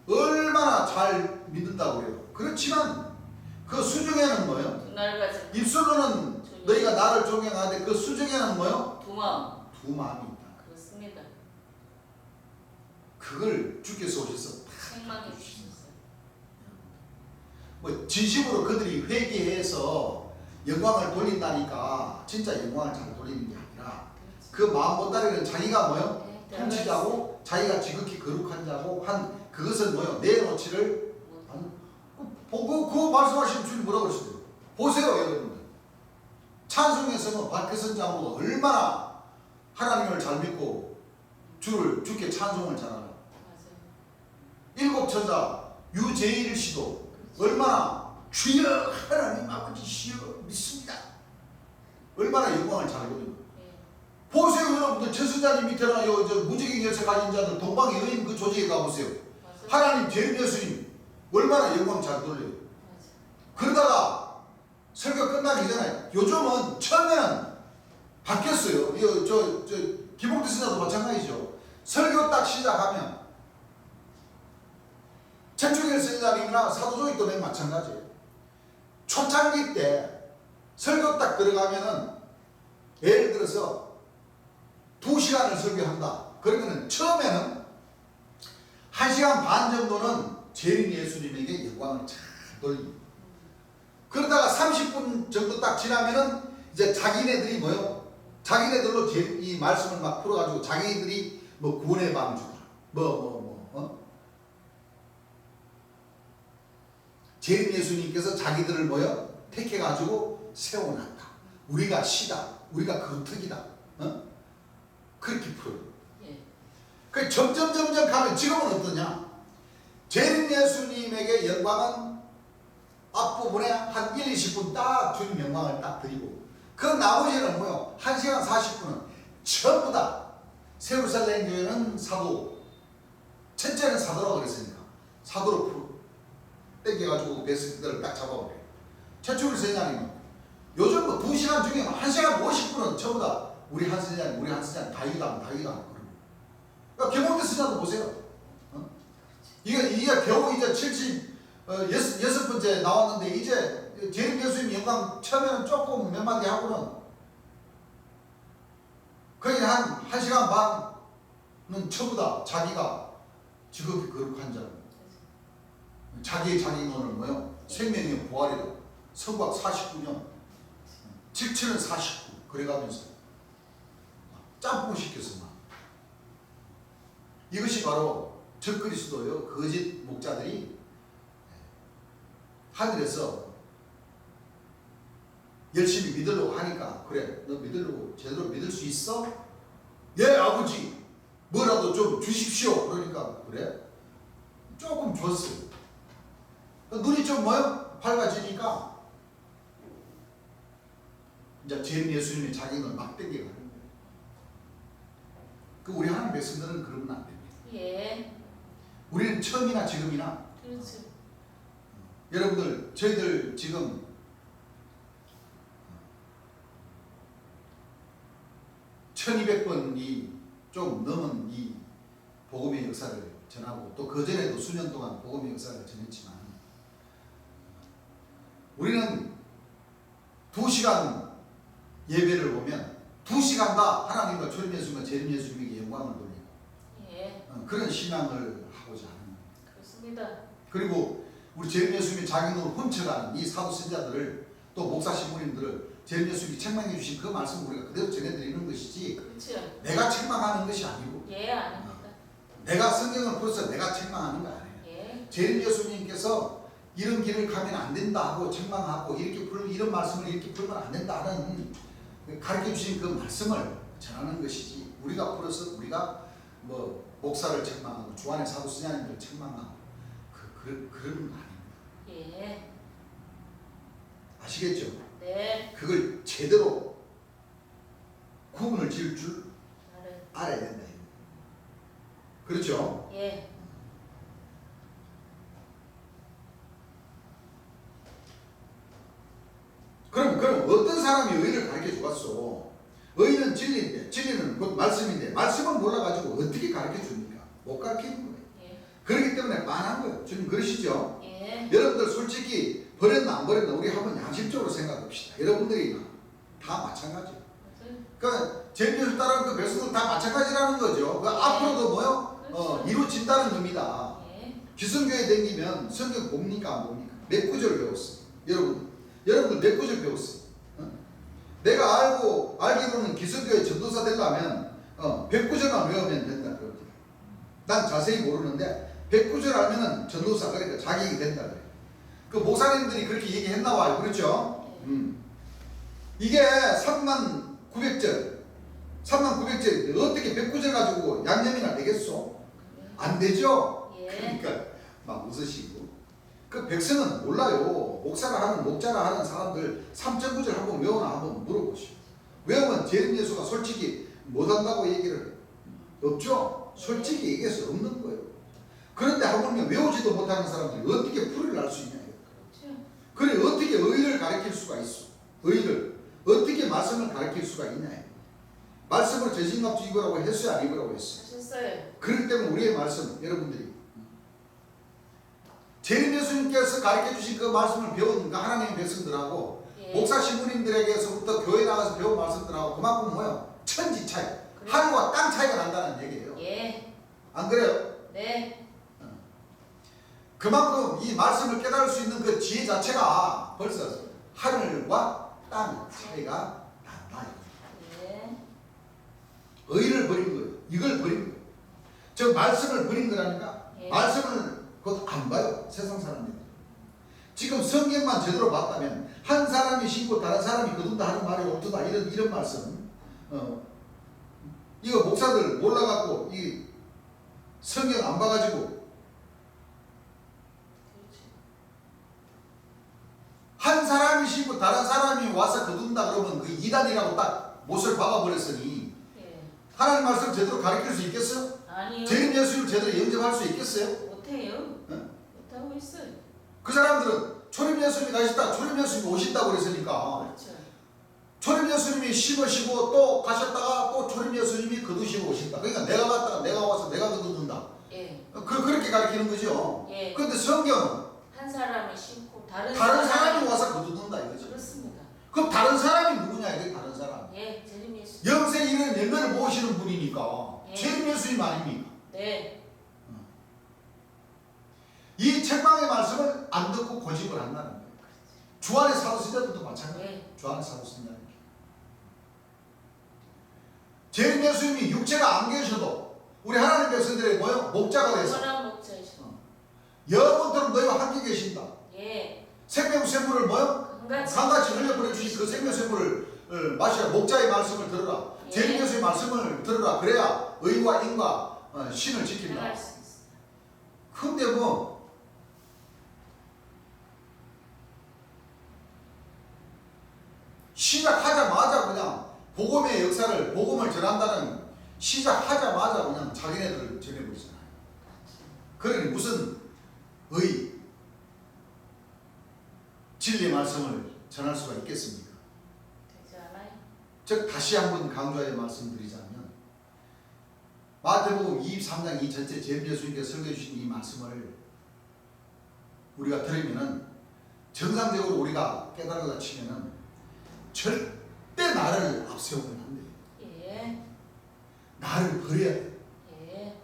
얼마나 잘 믿는다고 그래요. 그렇지만 그 수중에는 뭐예요? 두 날까지. 입술로는 너희가 나를 존경하되 그 수중에는 뭐예요? 두 마음. 두 마음이 있다. 그렇습니다. 그걸 주께서 오셔서 책망해 주셨어요. 뭐 진심으로 그들이 회개해서 영광을 돌린다니까 진짜 영광을 잘 돌리는 게 아니라 그 마음 못다리는 자기가 뭐요? 네, 통치자고 자기가 지극히 거룩한 자고 한 그것을 뭐요? 내놓지를 보고 그 말씀하시는 주님 뭐라고 그러시대요? 보세요 여러분들. 찬송에서는 박혜선장으로 얼마나 하나님을 잘 믿고 주께 찬송을 잘하라. 맞아요. 일곱 천자 유재일 씨도 얼마나 주여 하나님 아버지시여 믿습니다. 얼마나 영광을 잘 보는 거예요. 예. 보세요 여러분들 저수자님 밑에나 저 무적인 열쇠 가진 자들 동방의 여인 그 조직에 가보세요. 맞아요. 하나님 재림 예수님 얼마나 영광 잘 돌려요. 맞아요. 그러다가 설교 끝나기 전에 요즘은 처음에는 바뀌었어요. 저 기복대 신자도 마찬가지죠. 설교 딱 시작하면 최충일 선생님이나 사도조직도 맨 마찬가지예요. 초창기 때 설교 딱 들어가면은 예를 들어서 2시간을 설교한다. 그러면은 처음에는 1시간 반 정도는 재림 예수님에게 영광을 잘 돌립니다. 그러다가 30분 정도 딱 지나면은 이제 자기네들이 뭐요? 자기네들로 이 말씀을 막 풀어가지고 자기들이 뭐 구원의 방주다. 재림 예수님께서 자기들을 뭐요? 택해가지고 세워놨다. 우리가 시다. 우리가 그루터기다. 그렇게 풀어요. 예. 그 점점 가면 지금은 어떠냐? 재림 예수님에게 영광은 앞부분에 한 1, 20분 딱 주님 영광을 딱 드리고 그 나머지는 뭐요? 1시간 40분은 전부 다 세루살렘 교회는 사도 첫째는 사도라고 그랬으니까 사도로 풀어 땡겨가지고 베스트들을 딱 잡아버려요. 최초를 선생님은 요즘 뭐 2시간 중에 1시간 50분은 전부 다 우리 한 선생님 다이다 그러니까 개몽대 선생님도 보세요. 이게 겨우 이제 76번째 나왔는데 이제 재림 예수님 영광 처음에는 조금 몇 마디 하고는 거의 한 1시간 반은 전부 다 자기가 지극히 거룩한 자 자기의 자기론을 뭐요? 생명의 부활이다. 성곽 49년 7천은 49 그래가면서 짬뽕 시켰어 막. 이것이 바로 적그리스도요 거짓 목자들이 하늘에서 열심히 믿으려고 하니까 그래 너 믿으려고 제대로 믿을 수 있어? 예 아버지 뭐라도 좀 주십시오. 그러니까 그래 조금 줬어요. 눈이 좀 뭐요? 밝아지니까 이제 재림 예수님의 자기는 막 땡겨가는 거예요. 그 우리 하나님 백성들은 그러면 안 됩니다. 예. 우리는 처음이나 지금이나 그렇죠. 여러분들 저희들 지금 1200번이 좀 넘은 이 복음의 역사를 전하고 또 그전에도 수년 동안 복음의 역사를 전했지만 우리는 2시간 예배를 보면 2시간 다 하나님과 초림 예수님과 재림 예수님에게 영광을 돌리고 예. 그런 신앙을 하고자 하는 겁니다. 그렇습니다. 그리고 우리 재림 예수님이 자기 눈으로 훔쳐가는 이 사도 선자들을 또 목사 신부님들을 재림 예수님이 책망해 주신 그 말씀을 우리가 그대로 전해드리는 것이지 그렇죠. 내가 책망하는 것이 아니고 예, 아닙니다. 내가 성경을 풀어서 내가 책망하는 거 아니에요. 예. 재림 예수님께서 이런 길을 가면 안 된다 하고 책망하고 이런 말씀을 이렇게 풀면 안 된다는 가르쳐 주신 그 말씀을 전하는 것이지 우리가 풀어서 우리가 뭐 목사를 책망하고 주안의 사도 선생님들을 책망하고 그런 거 아닙니다. 예. 아시겠죠? 네. 그걸 제대로 구분을 지을 줄 알아야 된다. 그렇죠? 예. 그럼 어떤 사람이 의를 가르쳐 주었어? 의는 진리인데 진리는 곧 말씀인데 말씀을 몰라가지고 어떻게 가르쳐 줍니까? 못 가르치는 거예요. 예. 그렇기 때문에 빤한 거예요. 주님 그러시죠? 예. 여러분들 솔직히 버렸나 안 버렸나 우리 한번 양심적으로 생각합시다. 여러분들이 다 마찬가지예요. 그러니까 재미를 따르는 그 백성들 다 마찬가지라는 거죠. 그 앞으로도 뭐요? 그렇죠. 이루어진다는 겁니다. 예. 기성교회 다니면 성경 봅니까 안 봅니까? 몇 구절 배웠어요. 여러분들 몇 구절 배웠어요. 내가 알기로는 기성교회 전도사 되려면 100구절만 외우면 된다 그럽니다. 난 자세히 모르는데 100구절 알면은 전도사 그러니까 자격이 된다 그래요. 그 목사님들이 그렇게 얘기했나 봐요. 그렇죠? 이게 39,900절 어떻게 100구절 가지고 양념이나 되겠소? 안 되죠? 예. 그러니까 막 웃으시고 그 백성은 몰라요. 목자가 하는 사람들 3,000구절 한번 외우나 한번 물어보시오. 외우면 재림 예수가 솔직히 못한다고 얘기를 해요. 없죠? 솔직히 얘기해서 없는 거예요. 그런데 하물며 외우지도 못하는 사람들이 어떻게 풀을 날 수 있냐. 그렇죠. 그래 어떻게 의를 가르칠 수가 있어? 의를 어떻게 말씀을 가르칠 수가 있냐. 말씀으로 전신갑주이고라고 했어요? 아니고라고 했어요? 하셨어요. 그렇기 때문에 우리의 말씀 여러분들이 재림 예수님께서 가르쳐 주신 그 말씀을 배운 그 하나님의 백성들하고 예. 목사 신부님들에게서부터 교회 나가서 배운 말씀들하고 그만큼 뭐예요? 천지 차이. 하늘과 땅 차이가 난다는 얘기예요. 예. 안 그래요? 네. 그만큼 이 말씀을 깨달을 수 있는 그 지혜 자체가 벌써 하늘과 땅 차이가 난다. 예. 의를 버린 거예요. 이걸 버린 거예요. 저 말씀을 버린 거라니까. 예. 말씀을 그것 안 봐요. 세상 사람들이. 지금 성경만 제대로 봤다면 한 사람이 신고 다른 사람이 거둔다 하는 말이 옳다 이런 말씀. 이거 목사들 몰라갖고 이 성경 안 봐가지고 그렇죠. 한 사람이 신고 다른 사람이 와서 거둔다 그러면 그 이단이라고 딱 못을 박아버렸으니 예. 하나님 말씀 제대로 가르칠 수 있겠어요? 아니요. 재림 예수를 제대로 영접할 수 있겠어요? 못해요. 응? 못하고 있어요. 그 사람들은 초림 예수님이 가시다 초림 예수님이 오신다고 그랬으니까 그렇죠. 초림 예수님이 심으시고 또 가셨다가 또 초림 예수님이 거두시고 오신다. 그러니까 내가 갔다가 내가 와서 내가 거둔다. 예. 그렇게 가르치는 거죠. 예. 그런데 성경은 한 사람이 심고 다른 사람이 와서 거두는다 이거죠. 그렇습니다. 그럼 다른 사람이 누구냐 이게 다른 사람. 예. 재림 예수. 영생 이런 열매를 모으시는 분이니까 예. 재림 예수님 아닙니까? 네. 이 책방의 말씀을 안 듣고 고집을 한다는 거예요. 주안의 사도신자들도 마찬가지예요. 네. 주안의 사도신자들. 재림 예수님이 육체가 안 계셔도 우리 하나님 백성들의 뭐요? 목자가 돼서 영원한 목자이시고. 영원토록 너희와 함께 계신다. 예. 생명샘물을 뭐요? 강같이 흘려보내 주신 그 생명샘물을 마시라. 목자의 말씀을 들어라. 예. 재림 예수의 말씀을 들어라. 그래야 의와 인과 신을 지킨다. 행할 수 있어. 근데 뭐 시작하자마자 그냥 복음의 역사를 복음을 전한다는 시작하자마자 그냥 자기네들을 전해버리잖아요. 그러니 무슨 진리의 말씀을 전할 수가 있겠습니까? 되지 않아요. 즉 다시 한번 강조하여 말씀드리자면 마태복음 23장 이 전체 재림 예수님께서 설교해 주신 이 말씀을 우리가 들으면은 정상적으로 우리가 깨달으려 치면은 절대 나를 앞세우면 안 돼요. 예. 나를 버려야 돼요. 예.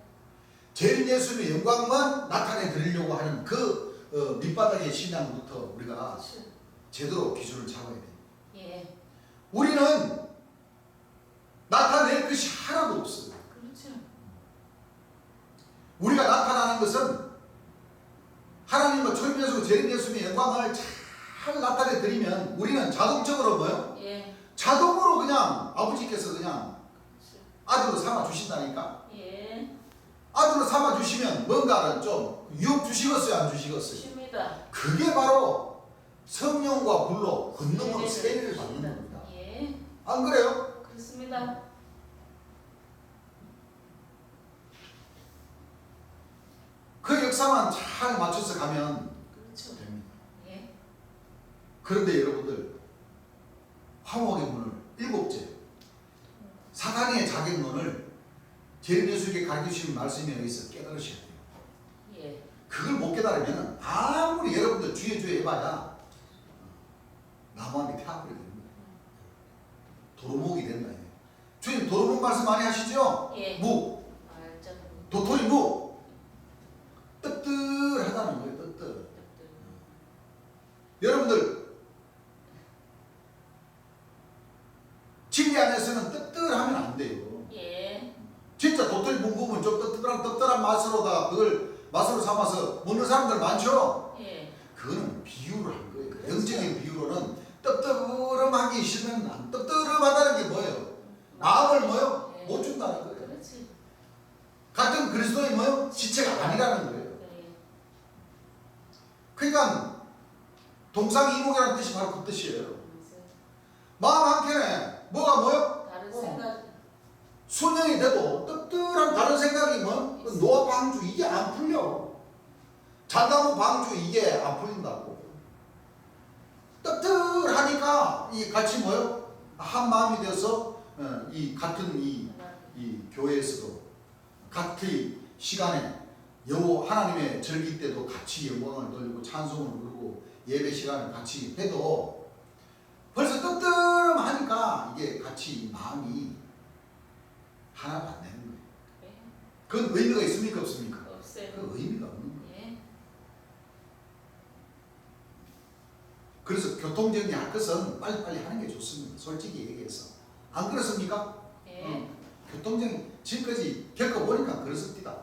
재림 예수님의 영광만 나타내 드리려고 하는 그 밑바닥의 신앙부터 우리가 그렇죠. 제대로 기준을 잡아야 돼요. 예. 우리는 나타낼 것이 하나도 없어요. 그렇죠. 우리가 나타나는 것은 하나님과 초림 예수, 재림 예수님의 영광을 잘 나타내 드리면 우리는 자동적으로 뭐요? 예. 자동으로 그냥 아버지께서 그냥 그렇죠. 아들로 삼아 주신다니까. 예. 아들로 삼아 주시면 뭔가를 좀 유혹 주시겠어요, 안 주시겠어요? 주십니다. 그게 바로 성령과 불로 권능으로 세례를 세례를 받는 주십니다. 겁니다. 예. 안 그래요? 그렇습니다. 그 역사만 잘 맞춰서 가면 그렇죠. 됩니다. 예. 그런데 여러분들 화목의 문을 일곱째 사단의 자격론을 재림 예수님께 가르쳐주신 말씀에 의해서 깨달으셔야 돼요. 예. 그걸 못 깨달으면 아무리 여러분들 주에 해봐야 나무한테 태아버리게 됩니다. 도루묵이 된다. 주님 도루묵 말씀 많이 하시죠? 예. 묵, 알죠. 도토리 묵 뜨뜻하다는 거예요. 뜨뜻. 여러분들 진리 안에서는 뜨뜻하면 안 돼요. 예. 진짜 도토리 묵 먹으면 좀 뜨뜻한 맛으로다가 그걸 맛으로 삼아서 먹는 사람들 많죠? 예. 그거는 비유를 한 거예요. 그렇죠. 영적인 비유로는 뜨뜻하기 싫으면 안 뜨뜻하다는 게 뭐예요? 마음을 뭐요? 예. 못 준다는 거예요. 그렇지. 같은 그리스도의 뭐요? 지체가 아니라는 거예요. 예. 그러니까 동상이몽이라는 뜻이 바로 그 뜻이에요. 마음 한켠에 뭐가 뭐요? 다른 생각. 수년이 돼도 뜨뜻한 다른 생각이 뭐? 노아 방주 이게 안 풀려. 잔나무 방주 이게 안 풀린다고. 뜨뜻하니까 이 같이 뭐요? 한 마음이 되어서 이 같은 이 교회에서도 같은 시간에 하나님의 절기 때도 같이 영광을 돌리고 찬송을 부르고 예배 시간을 같이 해도 벌써 뜨뜻하니까 이게 같이 마음이 하나가 안 되는 거예요. 예. 그건 의미가 있습니까 없습니까? 없어요. 그 의미가 없는 거예요. 예. 그래서 교통정리할 것은 빨리빨리 하는 게 좋습니다. 솔직히 얘기해서. 안 그렇습니까? 예. 교통정리 지금까지 겪어보니까 그렇습니다.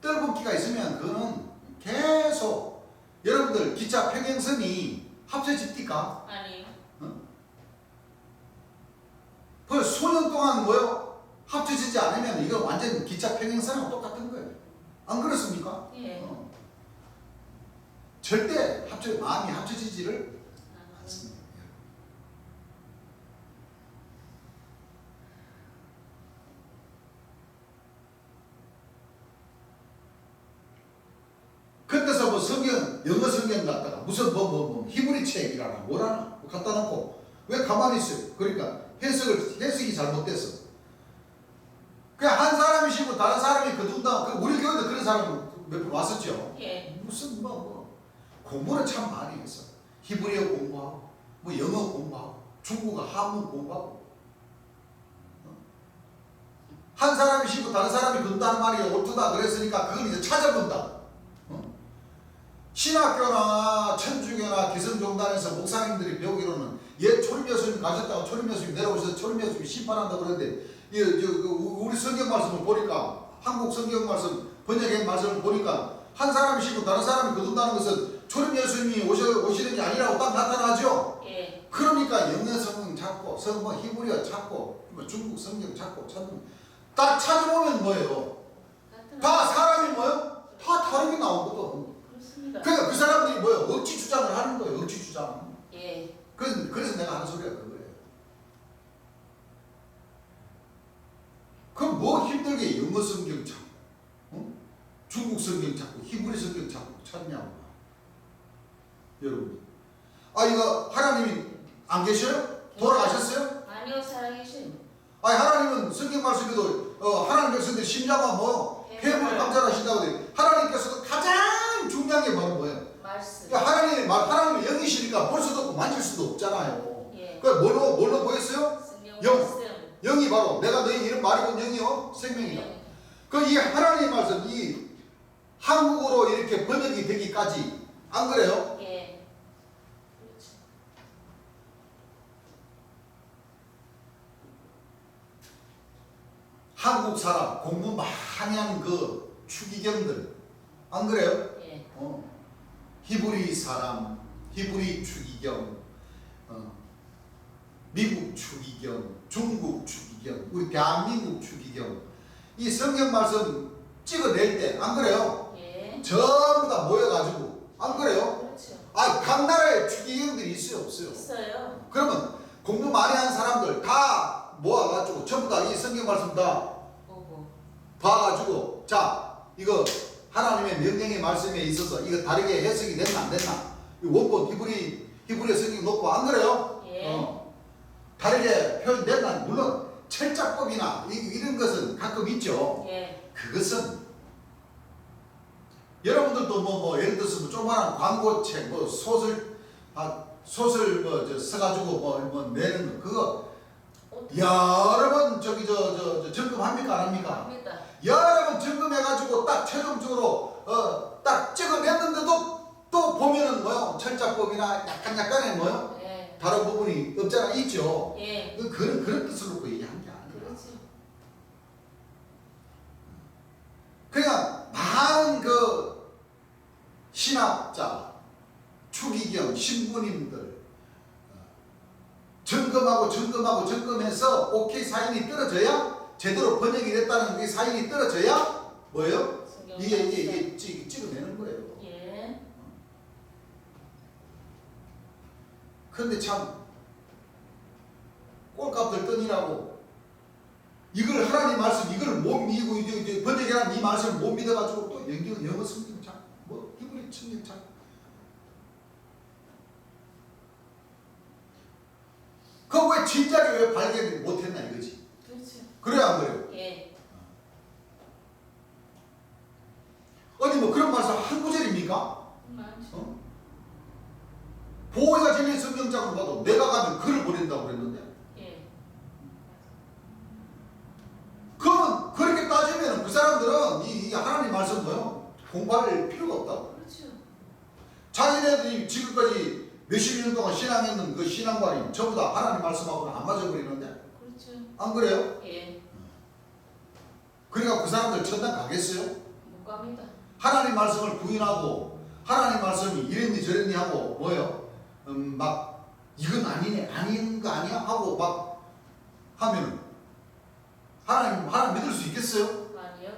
뜰붓기가 있으면 그거는 계속 여러분들 기차 평행선이 합쳐집니까? 아니. 그 수년 동안 뭐요? 합쳐지지 않으면 이거 완전 기차 평행선하고 똑같은 거예요. 안 그렇습니까? 예. 절대 마음이 합쳐지지를 않습니다. 그때서 뭐 영어 성경 갖다가 무슨 히브리 책이라나 뭐라나 갖다 놓고 왜 가만히 있어요? 그러니까 해석이 잘못됐어. 그냥 한 사람이 쉬고 다른 사람이 거둔다. 우리 교회도 그런 사람 몇 분 왔었죠. 예. 무슨 공부는 참 많이 했어. 히브리어 공부하고 영어 공부하고 중국어 한문 공부하고 한 사람이 쉬고 다른 사람이 건다는 말이 옳다 그랬으니까 그걸 이제 찾아본다. 신학교나 천주교나 기성종단에서 목사님들이 배우기로는 초림 예수님 가셨다가 초림 예수님 내려오셔서 초림 예수님이 심판한다고 그러는데 우리 성경 말씀을 보니까 한국 성경 말씀 번역한 말씀을 보니까 한 사람이 쉬고 다른 사람이 거둔다는 것은 초림 예수님이 오시는 게 아니라고 딱 나타나죠. 예. 그러니까 영어 성경 찾고 히브리어 찾고 중국 성경 찾고 딱 찾아보면 뭐예요? 다 사람이 뭐예요? 다 다르게 나오거든. 그렇습니다. 그러니까 그 사람들이 뭐예요? 억지 주장을 하는 거예요. 억지 주장. 예. 그래서 내가 하는 소리가 그거예요. 그럼 뭐 힘들게 영어 성경 찾고 중국 성경 찾고 히브리 성경 찾냐고. 여러분. 아 이거 하나님이 안 계셔요? 돌아가셨어요? 아니요, 살아계신. 아니 하나님은 성경 말씀에도 하나님 백성들 심장과 뭐 회복을 감찰하신다고 돼. 하나님께서도 가장 중요한 게 바로 뭐예요? 말씀. 그러니까 하나님이 영이시니까 볼 수도 없고 만질 수도 없잖아요. 예. 그러니까 뭘로 보였어요? 성경 영. 말씀. 영이 바로 내가 너희 이름 말이고 영이요 생명이다. 예. 그 이 하나님 말씀 이 한국어로 이렇게 번역이 되기까지 안 그래요? 예. 그렇죠. 한국 사람 공부 많이 하는 그 추기경들 안 그래요? 예. 히브리 사람, 히브리 추기경, 미국 추기경, 중국 추기경, 우리 대한민국 추기경 이 성경 말씀 찍어낼 때 안 그래요? 예. 전부 다 모여가지고 안 그래요? 그렇죠. 아, 각 나라에 추기경들이 있어요, 없어요? 있어요. 그러면 공부 많이 한 사람들 다 모아가지고 전부 다 이 성경 말씀 다 보고. 봐가지고 자 이거 하나님의 명령의 말씀에 있어서 이거 다르게 해석이 됐나 안 됐나 이 원본 히브리 성경 놓고 안 그래요? 예. 다르게 표현됐나 물론 철자법이나 이런 것은 가끔 있죠. 예. 그것은 여러분들도 뭐 예를 들어서 뭐 조그마한 광고책 뭐 소설 써가지고 뭐 내는 거 그거 여러 번 점검합니까 안 합니까? 합니다. 여러 번 점검해가지고 딱 최종적으로 딱 찍어냈는데도 또 보면은 뭐요 철자법이나 약간의 뭐요 예. 다른 부분이 없잖아 있죠. 예. 그런 뜻을 놓고 얘기한 게 아니라. 그렇지. 그냥 많은 그 신학자, 추기경, 신부님들 점검해서 오케이 사인이 떨어져야 제대로 번역이 됐다는 게 사인이 떨어져야 뭐예요? 성경 이게 말씀. 찍어내는 거예요. 예. 그런데 참 꼴값들 떠니라고 이걸 하나님 말씀 이걸 못 믿고 이제 번역이라는 이 말씀을 못 믿어가지고 또 영어 성경 뭐 히브리 성경 그거 왜 진작에 왜 발견 못했나 이거지. 그렇죠. 그래요 안 그래요? 예. 어디 뭐 그런 말씀 한 구절입니까? 많죠. 보호가 진리 성경장으로 봐도 내가 가면 글을 보낸다고 그랬는데 예. 그러면 그렇게 따지면 그 사람들은 이 하나님 말씀 뭐요? 공부할 필요가 없다고. 그렇죠. 자기네들이 지금까지 몇십 년 동안 신앙했는 그 신앙관이 전부 다 하나님 말씀하고는 안 맞아버리는데 그렇죠. 안 그래요? 예. 그러니까 그 사람들 천당 가겠어요? 못 갑니다. 하나님 말씀을 부인하고 하나님 말씀이 이랬니 저랬니 하고 뭐예요? 막 이건 아니네 아닌 거 아니야 하고 막 하면은 하나님 믿을 수 있겠어요? 아니요.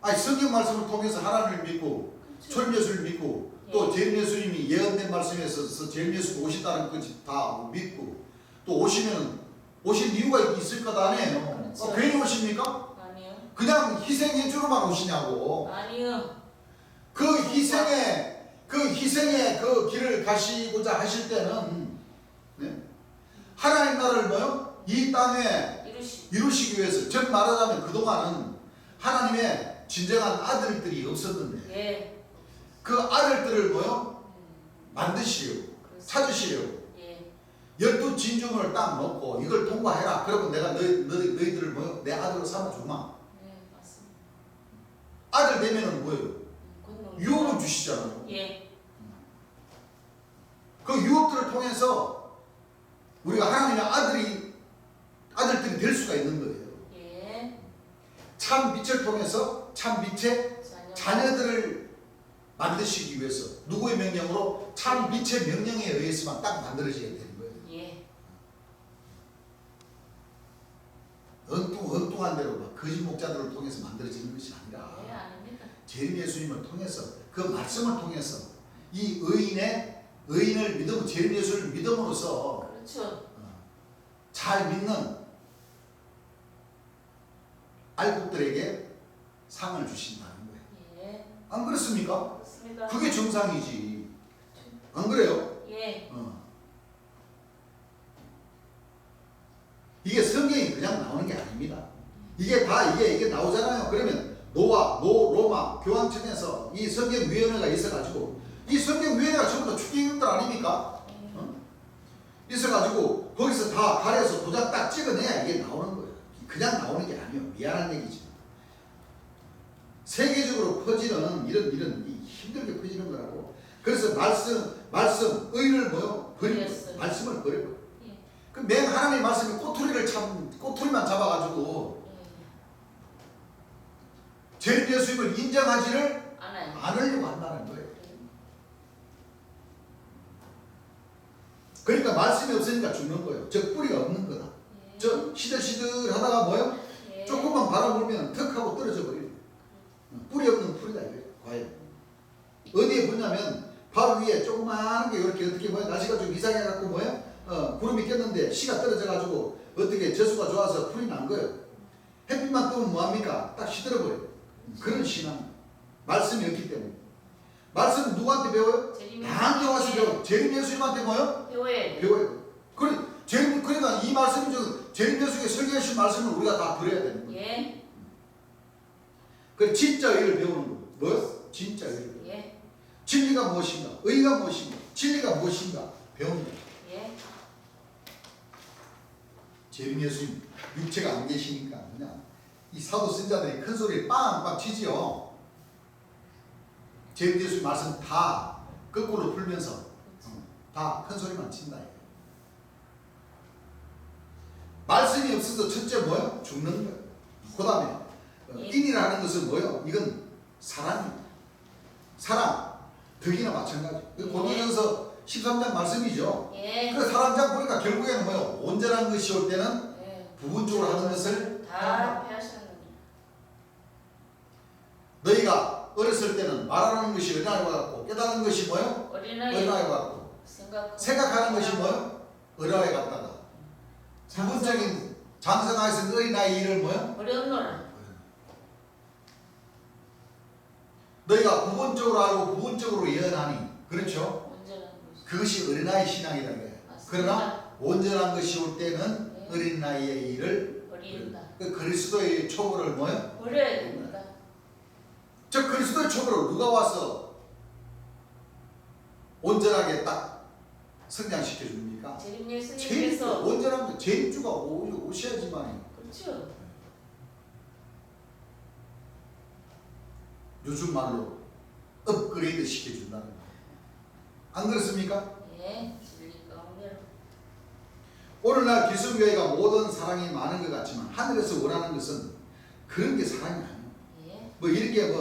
아니 성경 말씀을 통해서 하나님을 믿고 그렇죠. 철예수를 믿고 또 제일 예수님이 예언된 말씀에서 제일 예수님 오신다는 것이 다 믿고 또 오시면 오신 이유가 있을 것 아니에요. 그렇죠. 괜히 오십니까? 아니요. 그냥 희생해 주러만 오시냐고. 아니요. 그 희생의 그 길을 가시고자 하실 때는 네? 하나님 나라를 뭐요? 이 땅에 이루시기 위해서 즉 말하자면 그동안은 하나님의 진정한 아들들이 없었는데 예. 그 아들들을 뭐요? 만드시려고 찾으시려고 예. 12진중을 딱 놓고 이걸 통과해라. 그러면 내가 너희들을 뭐요? 내 아들로 삼아주마. 네, 맞습니다. 아들 되면은 뭐예요? 권능. 유업을 주시잖아요. 예. 그 유업들을 통해서 우리가 하나님의 아들들이 될 수가 있는 거예요. 예. 참 빛을 통해서 참 빛의 자녀들을 만드시기 위해서 누구의 명령으로? 참 빛의 명령에 의해서만 딱 만들어져야 되는 거예요. 예. 엉뚱한 대로 막 거짓 목자들을 통해서 만들어지는 것이 아니라 예, 아닙니다. 재림 예수님을 통해서 그 말씀을 통해서 이 의인을 믿음 재림 예수를 믿음으로써 그렇죠. 잘 믿는 알국들에게 상을 주신다는 거예요. 예. 안 그렇습니까? 그렇습니다. 그게 정상이지. 안 그래요? 예. 이게 성경이 그냥 나오는 게 아닙니다. 이게 다 이게 나오잖아요. 그러면 로마 교황청에서 이 성경위원회가 있어가지고 이 성경위원회가 전부 다 추기경들 아닙니까? 있어가지고 거기서 다 가려서 도장 딱 찍어내야 이게 나오는 거예요. 그냥 나오는 게 아니에요. 미안한 얘기지. 세계적으로 퍼지는 이런 힘들게 퍼지는 거라고. 그래서 의를 버리고 말씀을 버리고. 그 맨 하나님의 말씀이 꼬투리만 잡아가지고 죄인 예수님을 인정하지를 않으려고 한다는 거예요. 그러니까 말씀이 없으니까 죽는 거예요. 즉 뿌리가 없는 거다. 저 시들시들 하다가 조금만 바람 불면 턱 하고 떨어져 버려요. 뿌리 없는 풀이다 이거예요. 과연 어디에 붙냐면 바로 위에 조그마한 게 이렇게 어떻게 날씨가 좀 이상해갖고 구름이 꼈는데 씨가 떨어져가지고 어떻게 저수가 좋아서 풀이 난 거예요. 햇빛만 뜨면 뭐합니까? 딱 시들어버려요. 그런 신앙. 말씀이 없기 때문에. 말씀은 누구한테 배워요? 나한테 와서 배워요. 재림 예수님한테 배워요. 그러니까 이 말씀이 재림 예수님의 설교해 주신 말씀을 우리가 다 들어야 되는 거예요. 예. 그 진짜 의를 배우는 거예요. 진짜 의를. 예. 진리가 무엇인가? 의가 무엇인가? 진리가 무엇인가? 배우는 거예요. 예. 재림 예수님 육체가 안 계시니까 그냥 이 사도 선자들이 큰 소리를 빵빵 치지요. 재림 예수님 말씀 다 거꾸로 풀면서 다 큰 소리만 친다. 말씀이 없어서 첫째 뭐요? 죽는 거예요. 그 다음에 인이라는 것은 뭐요? 이건 사랑입니다. 사랑. 덕이나 마찬가지. 고린도전서 13장 말씀이죠. 그 사랑장 보니까 결국에는 뭐요? 온전한 것이 올 때는 부분적으로 하는 것을 다 배하셨느니 너희가 어렸을 때는 말하는 것이 어린아이와 같고 깨닫는 것이 뭐요? 어린아이와 같고 생각하는 것이 뭐요? 어린아이 같다가 부분적인 장성하에서 어린아이 일을 뭐요? 어려운노라. 너희가 부분적으로 알고 부분적으로 예언하니 그렇죠? 그것이 어린아이 신앙이다. 그러나 온전한 것이 올 때는 어린아이의 일을 버린다. 그 그리스도의 초보를 뭐요? 버려야 됩니다. 저 그리스도의 초보를 누가 와서 온전하게 딱 성장시켜 줍니까? 재림 예수님께서 온전한 거 재림주가 오셔야지만. 그렇죠. 요즘 말로 업그레이드 시켜준다는 거예요. 안 그렇습니까? 예. 진리 가운데로. 오늘날 기성교회가 모든 사랑이 많은 것 같지만 하늘에서 원하는 것은 그런 게 사랑이 아니에요. 예. 이렇게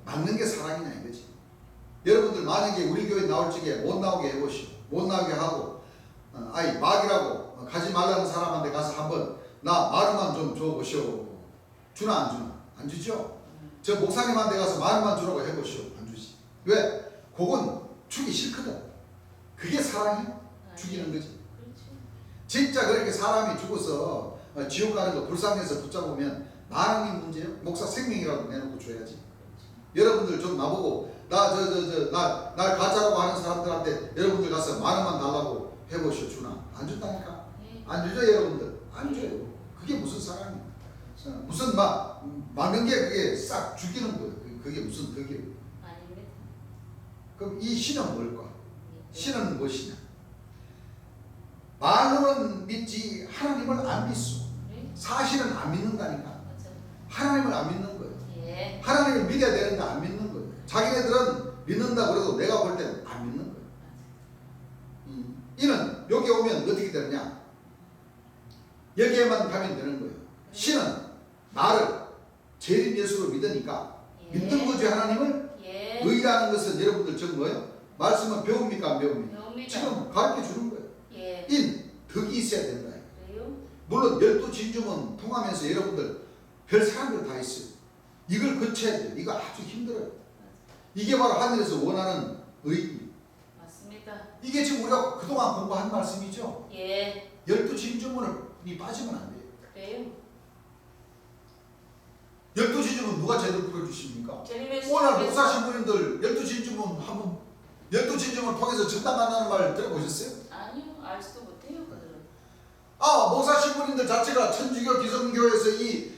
맞는 게 사랑이냐 이거지. 여러분들 만약에 우리 교회 나올 적에 못 나오게 해보시오. 못 나오게 하고 막이라고 가지 말라는 사람한테 가서 한번 나 마루만 좀 줘보시오. 주나 안 주나? 안 주죠. 저 목사님한테 가서 마루만 주라고 해보시오. 안 주지. 왜? 그건 주기 싫거든. 그게 사랑이에요. 죽이는 거지. 그렇죠. 진짜 그렇게 사람이 죽어서 지옥 가는 거 불쌍해서 붙잡으면 만 원이 문제예요. 목사 생명이라도 내놓고 줘야지. 여러분들 좀 나보고 날 가짜라고 하는 사람들한테 여러분들 가서 만 원만 달라고 해보시오. 주나? 안 준다니까. 안 주죠 여러분들. 안 줘요. 그게 무슨 사랑이에요. 무슨 막는 게 그게 싹 죽이는 거예요. 그게 무슨 덕이에요. 아닙니다. 그럼 이 신은 뭘까? 신은 무엇이냐? 말로는 믿지 하나님을 안 믿소. 사실은 안 믿는다니까. 하나님을 안 믿는 거예요. 예. 하나님을 믿어야 되는데 안 믿는 거예요. 자기네들은 믿는다 그래도 내가 볼 때는 안 믿는 거예요. 이는 여기 오면 어떻게 되느냐? 여기에만 가면 되는 거예요. 신은 나를 재림 예수로 믿으니까 믿는 거지 하나님을. 의라는 것은 여러분들 전 뭐예요? 말씀은 배웁니까 안 배웁니까? 지금 가르쳐 주는 거예요. 인, 덕이 있어야 된다. 물론 12진주문 통하면서 여러분들 별 사람들 다 있어요. 이걸 거쳐야 돼요. 이거 아주 힘들어요. 이게 바로 하늘에서 원하는 의입니다. 맞습니다. 이게 지금 우리가 그동안 공부한 말씀이죠. 예. 12진주문이 빠지면 안 돼요. 그래요. 12진주문 누가 제대로 풀어주십니까? 재림 오늘 예수님께서 목사 신부님들 12진주문 한번 열두 진중을 통해서 천당 간다는 말 들어보셨어요? 아니요, 알지도 못해요. 그들은. 목사 신부님들 자체가 천주교 기성교에서 이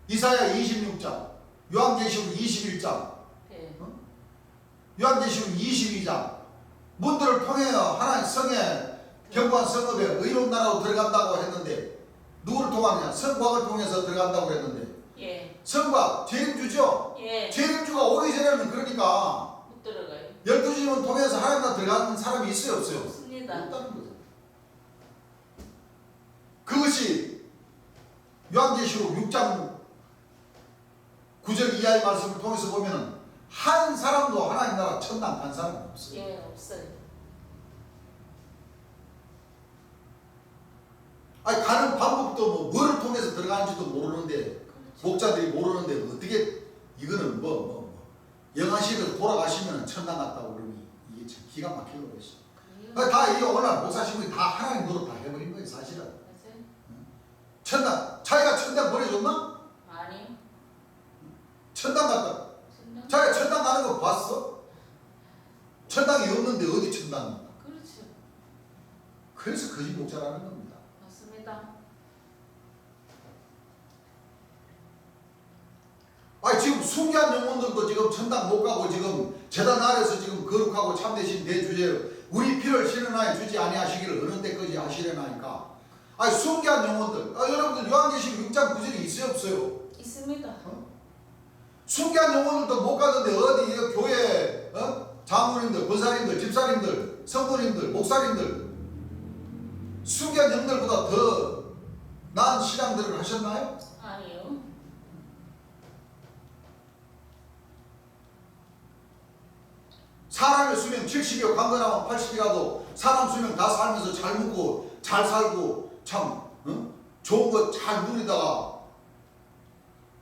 이사야 26장, 요한계시록 21장, 네. 요한계시록 22장 문들을 통하여 하나님 성에 견고한 성읍에 의로운 나라로 들어간다고 했는데 누구를 통하느냐? 성곽을 통해서 들어간다고 했는데 예. 성곽, 재림주죠? 예. 재림주가 오기 전에는 그러니까 못 들어가요. 12주님을 통해서 하나님 나라 들어가는 사람이 있어요? 없어요? 없습니다. 없다는 거죠. 그것이 요한계시록 6장 9절 이하의 말씀을 통해서 보면은 한 사람도 하나님 나라 천당 간 사람이 없어요. 예, 없어요. 아니 가는 방법도 뭐 뭐를 통해서 들어가는지도 모르는데 그렇죠. 목자들이 모르는데 어떻게 이거는 영하실에서 돌아가시면 천당 갔다고 그러니 이게 참 기가 막히는 것이. 그래요. 다 이게 오늘 목사 신부이 다 하나님 노릇 다 해버린 거예요 사실은. 맞아요. 천당 자기가 천당 보내줬나? 아니요. 천당 갔다. 천당. 자기가 천당 가는 거 봤어? 천당이 없는데 어디 천당 간다. 그렇죠. 그래서 거짓 목자라는 겁니다. 맞습니다. 아니 지금 순교한 영혼들도 지금 천당 못 가고 지금 제단 아래서 지금 거룩하고 참되신 대주제 우리 피를 신은하에 주지 아니하시기를 어느 때까지 하시려나니까. 아니 순교한 영혼들 여러분들 요한계시록 6장 9절이 있어요 없어요? 있습니다. 순교한 영혼들도 못 가는데 어디 이 교회 장로님들, 권사님들, 집사님들, 성도님들, 목사님들 순교한 영들보다 더 나은 신앙들을 하셨나요? 아니요. 사람의 수명 70이요 강건하면 80이라도 사람 수명 다 살면서 잘 먹고 잘 살고 참 좋은 거 잘 누리다가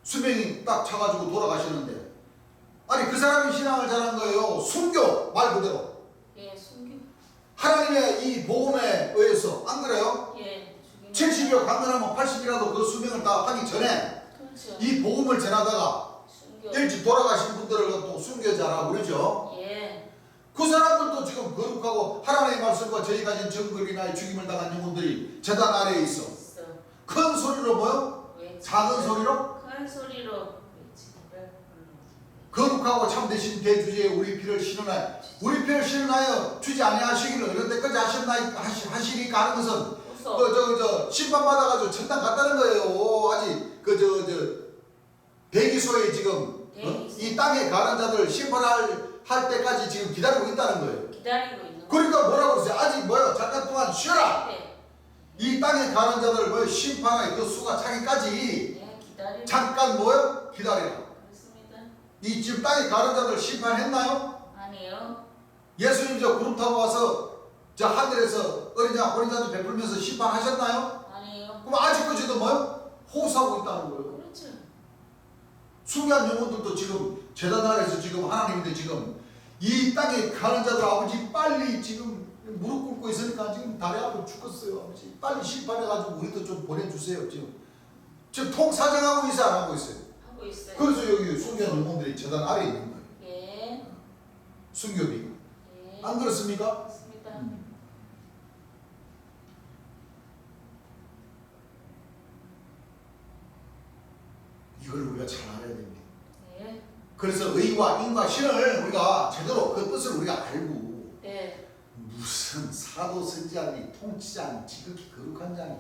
수명이 딱 차가지고 돌아가시는데 아니 그 사람이 신앙을 잘한 거예요. 순교 말 그대로 예, 순교. 하나님의 이 복음에 의해서 안 그래요? 예, 70이요 강건하면 80이라도 그 수명을 다 하기 전에 그렇죠. 이 복음을 전하다가 순교. 일찍 돌아가신 분들을 또 순교자라고 그러죠. 예. 그 사람들도 지금 거룩하고 하나님의 말씀과 저희 가진 정글이나 죽임을 당한 영혼들이 제단 아래에 있어. 있어. 큰 소리로 뭐요? 외치고. 작은 소리로? 큰 소리로 외치고. 거룩하고 참되신 대주제에 우리 피를 신은하여 우리 피를 신은하여 주지 아니하시기를 어느 때까지 하시리까 하는 것은 웃어. 심판받아가지고 천당 갔다는 거예요. 아직 대기소에 지금 대기소. 이 땅에 가는 자들 심판할 때까지 지금 기다리고 있다는 거예요. 기다리고 있는. 그러니까 뭐라고 그러세요? 아직 잠깐 동안 쉬어라. 네. 이 땅에 가는 자들 심판의 그 수가 차기까지 예, 기다리고. 잠깐 기다리라. 그렇습니다. 이 지금 땅에 가는 자들 심판했나요? 아니요. 예수님 저 구름 타고 와서 저 하늘에서 어린 양 어린 자들 베풀면서 심판하셨나요? 아니요. 그럼 아직까지도 호소하고 있다는 거예요. 그렇죠. 순교한 영혼들도 지금 제단 아래에서 지금 하나님인데 지금 이 땅에 가는 자들 아버지 빨리 지금 무릎 꿇고 있으니까 지금 다리 아프고 죽겠어요. 아버지 빨리 심판해가지고 우리도 좀 보내주세요. 지금 통사정하고 있어요 안 하고 있어요? 하고 있어요. 그래서 여기 순교한 영혼들이 제단 아래에 있는 거예요. 예. 순교비가. 예. 안 그렇습니까? 그렇습니다. 이걸 우리가 잘 알아야 됩니다. 네. 그래서 의와 인과 신을 우리가 제대로 그 뜻을 우리가 알고 네. 무슨 사도 선지자들이 통치자니 지극히 거룩한 자니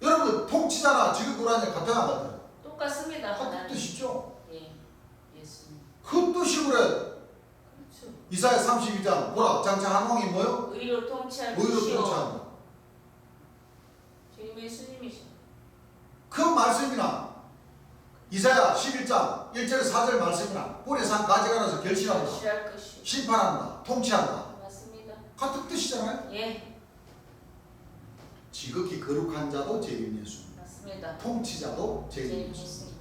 여러분들 통치자나 지극한 자 같은 안 같아요? 똑같습니다. 같은 하나님. 뜻이죠. 예. 예수님. 그 뜻이 그래. 그렇죠. 이사야 32장 보라 장차 한홍이 뭐요? 의로 통치할 의로 것이요. 통치한다. 주님 예수님이시오. 그 말씀이나 이사야 11장 1절 4절 말씀이나 꿀에 산 가지가 나서 결실한다. 결실할 것이요. 심판한다. 통치한다. 맞습니다. 같은 뜻이잖아요. 예. 지극히 거룩한 자도 제일 예수. 맞습니다. 통치자도 제일 제일 예수. 예수님.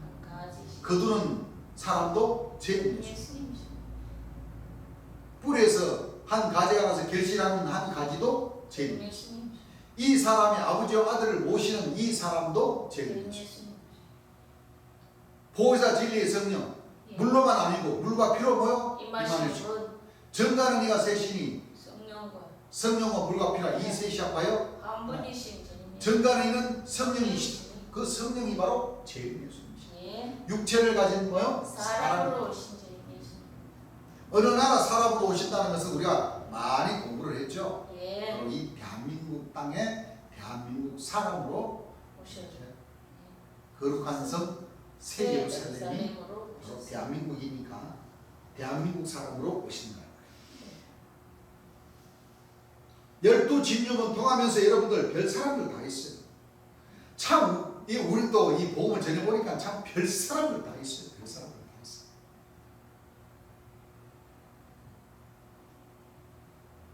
한 가지. 거두는 사람도 제일 예수. 예수님이시오. 뿔에서 한 가지가 나서 결실하는 한 가지도 제일 예수. 예수님. 이 사람이 아버지와 아들을 모시는 이 사람도 제일 제일 예수. 예수님. 보혜사 진리의 성령 예. 물로만 아니고 물과 피로 뭐요? 임하시는 정가는 이가 셋이니 성령과 성령과 물과 피라 이 셋이 아파요. 한 분이신 주님. 정가는 이는 성령이시다. 그 성령이 바로 재림 예수님이시다. 예. 육체를 가진 뭐요? 사람으로 오신 주님 예수. 어느 나라 사람으로 오신다는 것은 우리가 많이 공부를 했죠. 예. 바로 이 대한민국 땅에 대한민국 사람으로 오셔죠. 거룩한 성 새 예루살렘이 예루살렘으로 바로 오셨어요. 대한민국이니까 대한민국 사람으로 오신다. 12진영은 통하면서 여러분들 별 사람들 다 있어요. 참 이 우리도 이 복음을 전해보니까 참 별 사람들 다 있어요. 별 사람들 다 있어요.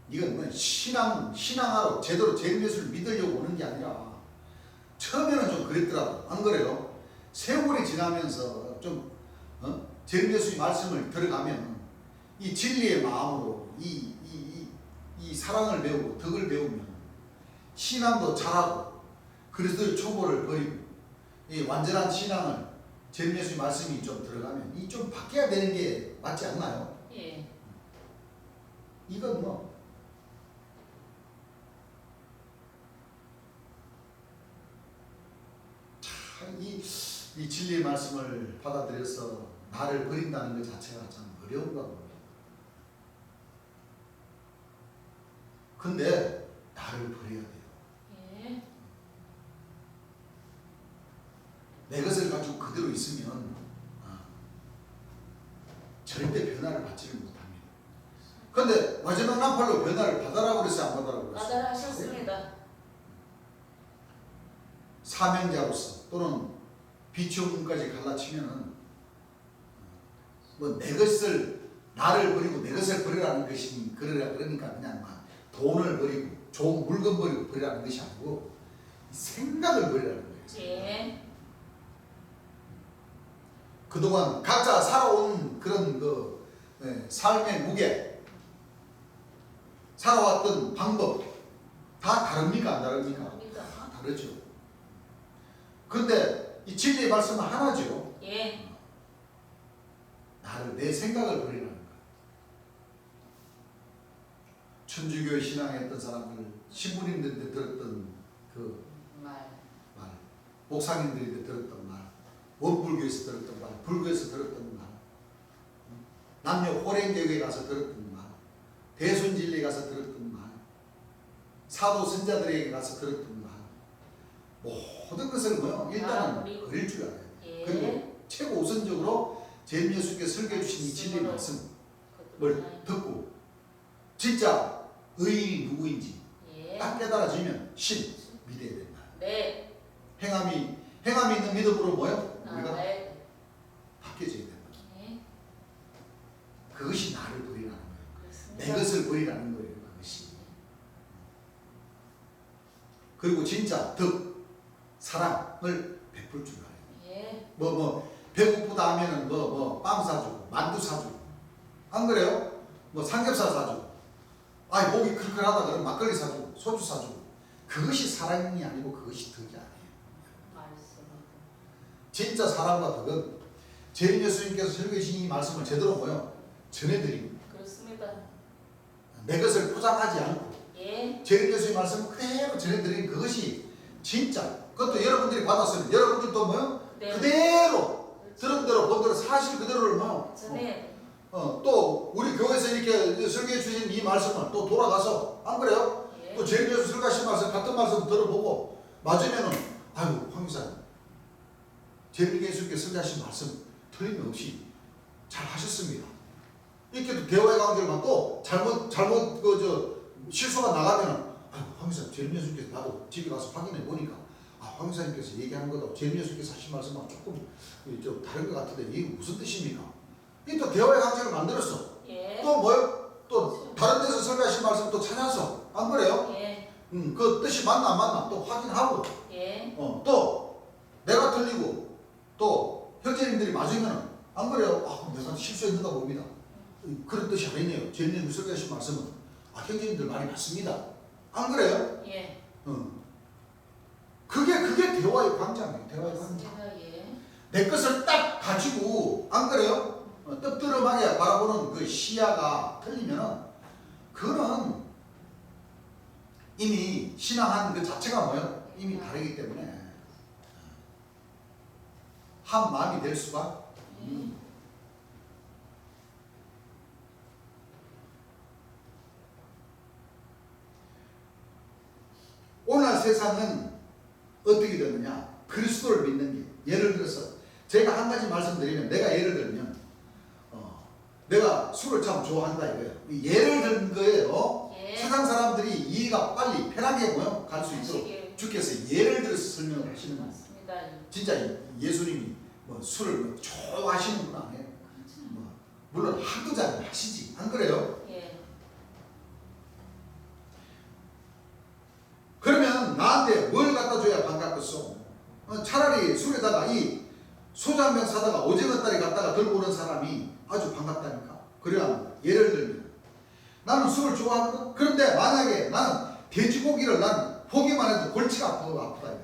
이건 뭐 신앙하러 제대로 재림 예수를 믿으려고 오는 게 아니라 처음에는 좀 그랬더라고. 안 그래요? 세월이 지나면서 좀 재림 예수의 말씀을 들어가면 이 진리의 마음으로 이 사랑을 배우고 덕을 배우면 신앙도 잘하고 그리스도의 초보를 버리고 이 완전한 신앙을 재림 예수의 말씀이 좀 들어가면 이 좀 바뀌어야 되는 게 맞지 않나요? 예. 이건 뭐 참 이 진리의 말씀을 받아들여서 나를 버린다는 것 자체가 참 어려운가 봅니다. 근데 나를 버려야 돼요. 예. 내 것을 가지고 그대로 있으면 절대 변화를 받지를 못합니다. 그런데 마지막 난팔로 변화를 받아라고 그랬어요? 안 받아라고 그랬어요? 받아라셨습니다. 사명자로서 또는 비추음까지 갈라치면은 뭐 내 것을 나를 버리고 내 것을 버리라는 것이 그러니까 그냥 막 돈을 버리고 좋은 물건 버리고 버리라는 것이 아니고 생각을 버리라는 거예요. 예. 그동안 각자 살아온 그런 삶의 무게, 살아왔던 방법 다 다릅니까? 안 다릅니까? 다릅니다. 다 다르죠. 근데 이 진리의 말씀은 하나죠. 예. 나를 내 생각을 버리라는 거예요. 천주교 신앙했던 사람들, 신부님들한테 들었던 그 말. 목사님들한테 들었던 말, 원불교에서 들었던 말, 불교에서 들었던 말, 남녀 호랭교회에 가서 들었던 말, 대순진리에 가서 들었던 말, 사도 선자들에게 가서 들었던 말, 모든 것을 뭐요? 일단은 버릴 줄 알아야 돼요. 예. 그리고 최고 우선적으로 재림 예수께서 설교해 주신 이 진리 말씀을 듣고 진짜 의인이 누구인지 예. 딱 깨달아지면 믿어야 된다. 네. 행함이 있는 믿음으로 뭐요? 우리가 네. 바뀌어져야 된다. 예. 그것이 나를 버리라는 거예요. 그렇습니다. 내 것을 버리라는 거예요. 그것이. 그리고 진짜 덕, 사랑을 베풀 줄 알아야 돼요. 예. 배고프다 하면은 빵 사주고 만두 사주고 안 그래요? 삼겹살 사주고 목이 클클하다 그러면 막걸리 사주고 소주 사주고 그것이 사랑이 아니고 그것이 덕이 아니에요. 말씀입니다. 진짜 사랑과 덕은 재림 예수님께서 설교해 주신 이 말씀을 제대로 전해드리고 그렇습니다. 내 것을 포장하지 않고 예. 재림 예수의 말씀을 그대로 전해드리는 그것이 진짜 그것도 여러분들이 받았으면 여러분들도 네. 그대로 들은 대로 본 대로 사실 그대로를 전에 또 우리 교회에서 이렇게 설교해 주신 이 말씀을 또 돌아가서 안 그래요? 예. 또 재림 예수 설교하신 말씀 같은 말씀 들어보고 맞으면은 아유 황 목사님 재림 예수께서 설교하신 말씀 틀림없이 잘 하셨습니다. 이렇게 대화의 관계만 또 잘못 실수가 나가면은 아유 황 목사님 재림 예수께서 나도 집에 가서 확인해 보니까 황 목사님께서 얘기하는 거다 재림 예수께서 하신 말씀하고 조금 좀 다른 것 같은데 이게 무슨 뜻입니까? 이 또 대화의 관계를 만들었어. 예. 또 또 다른 데서 설교하신 말씀 또 찾아서 안 그래요? 예. 그 뜻이 맞나 안 맞나 또 확인하고 예. 또 내가 틀리고 또 형제님들이 맞으면 안 그래요? 내가 실수했는가 봅니다. 그런 뜻이 아니네요. 재림님 설교하신 말씀은 형제님들 말이 맞습니다. 안 그래요? 예. 그게 대화의 광장이에요. 대화의 광장. 맞습니다. 예. 내 것을 딱 가지고 안 그래요? 뜨뜻하게 바라보는 그 시야가 틀리면은 그거는 이미 신앙하는 그 자체가 뭐예요? 이미 다르기 때문에 한 마음이 될 수가 오늘 세상은 어떻게 되느냐? 그리스도를 믿는 게 예를 들어서 제가 한 가지 말씀드리면 내가 예를 들면 내가 술을 참 좋아한다 이거예요. 예를 든 거예요. 예. 세상 사람들이 이해가 빨리 편하게 갈 수 있도록 주께서 예를 들어서 설명을 하시는 거예요. 맞습니다. 진짜 예수님이 술을 좋아하시는 분 아니에요. 물론 한두 잔 하시지 안 그래요? 예. 그러면 나한테 뭘 갖다 줘야 반갑겠어? 차라리 술에다가 이 소주 한 병 사다가 오징어 다리 갖다가 들고 오는 사람이 아주 반갑다니까. 그래야 예를 들면 나는 술을 좋아하거든. 그런데 만약에 나는 돼지고기를 난 보기만 해도 골치가 아프다 이거예요.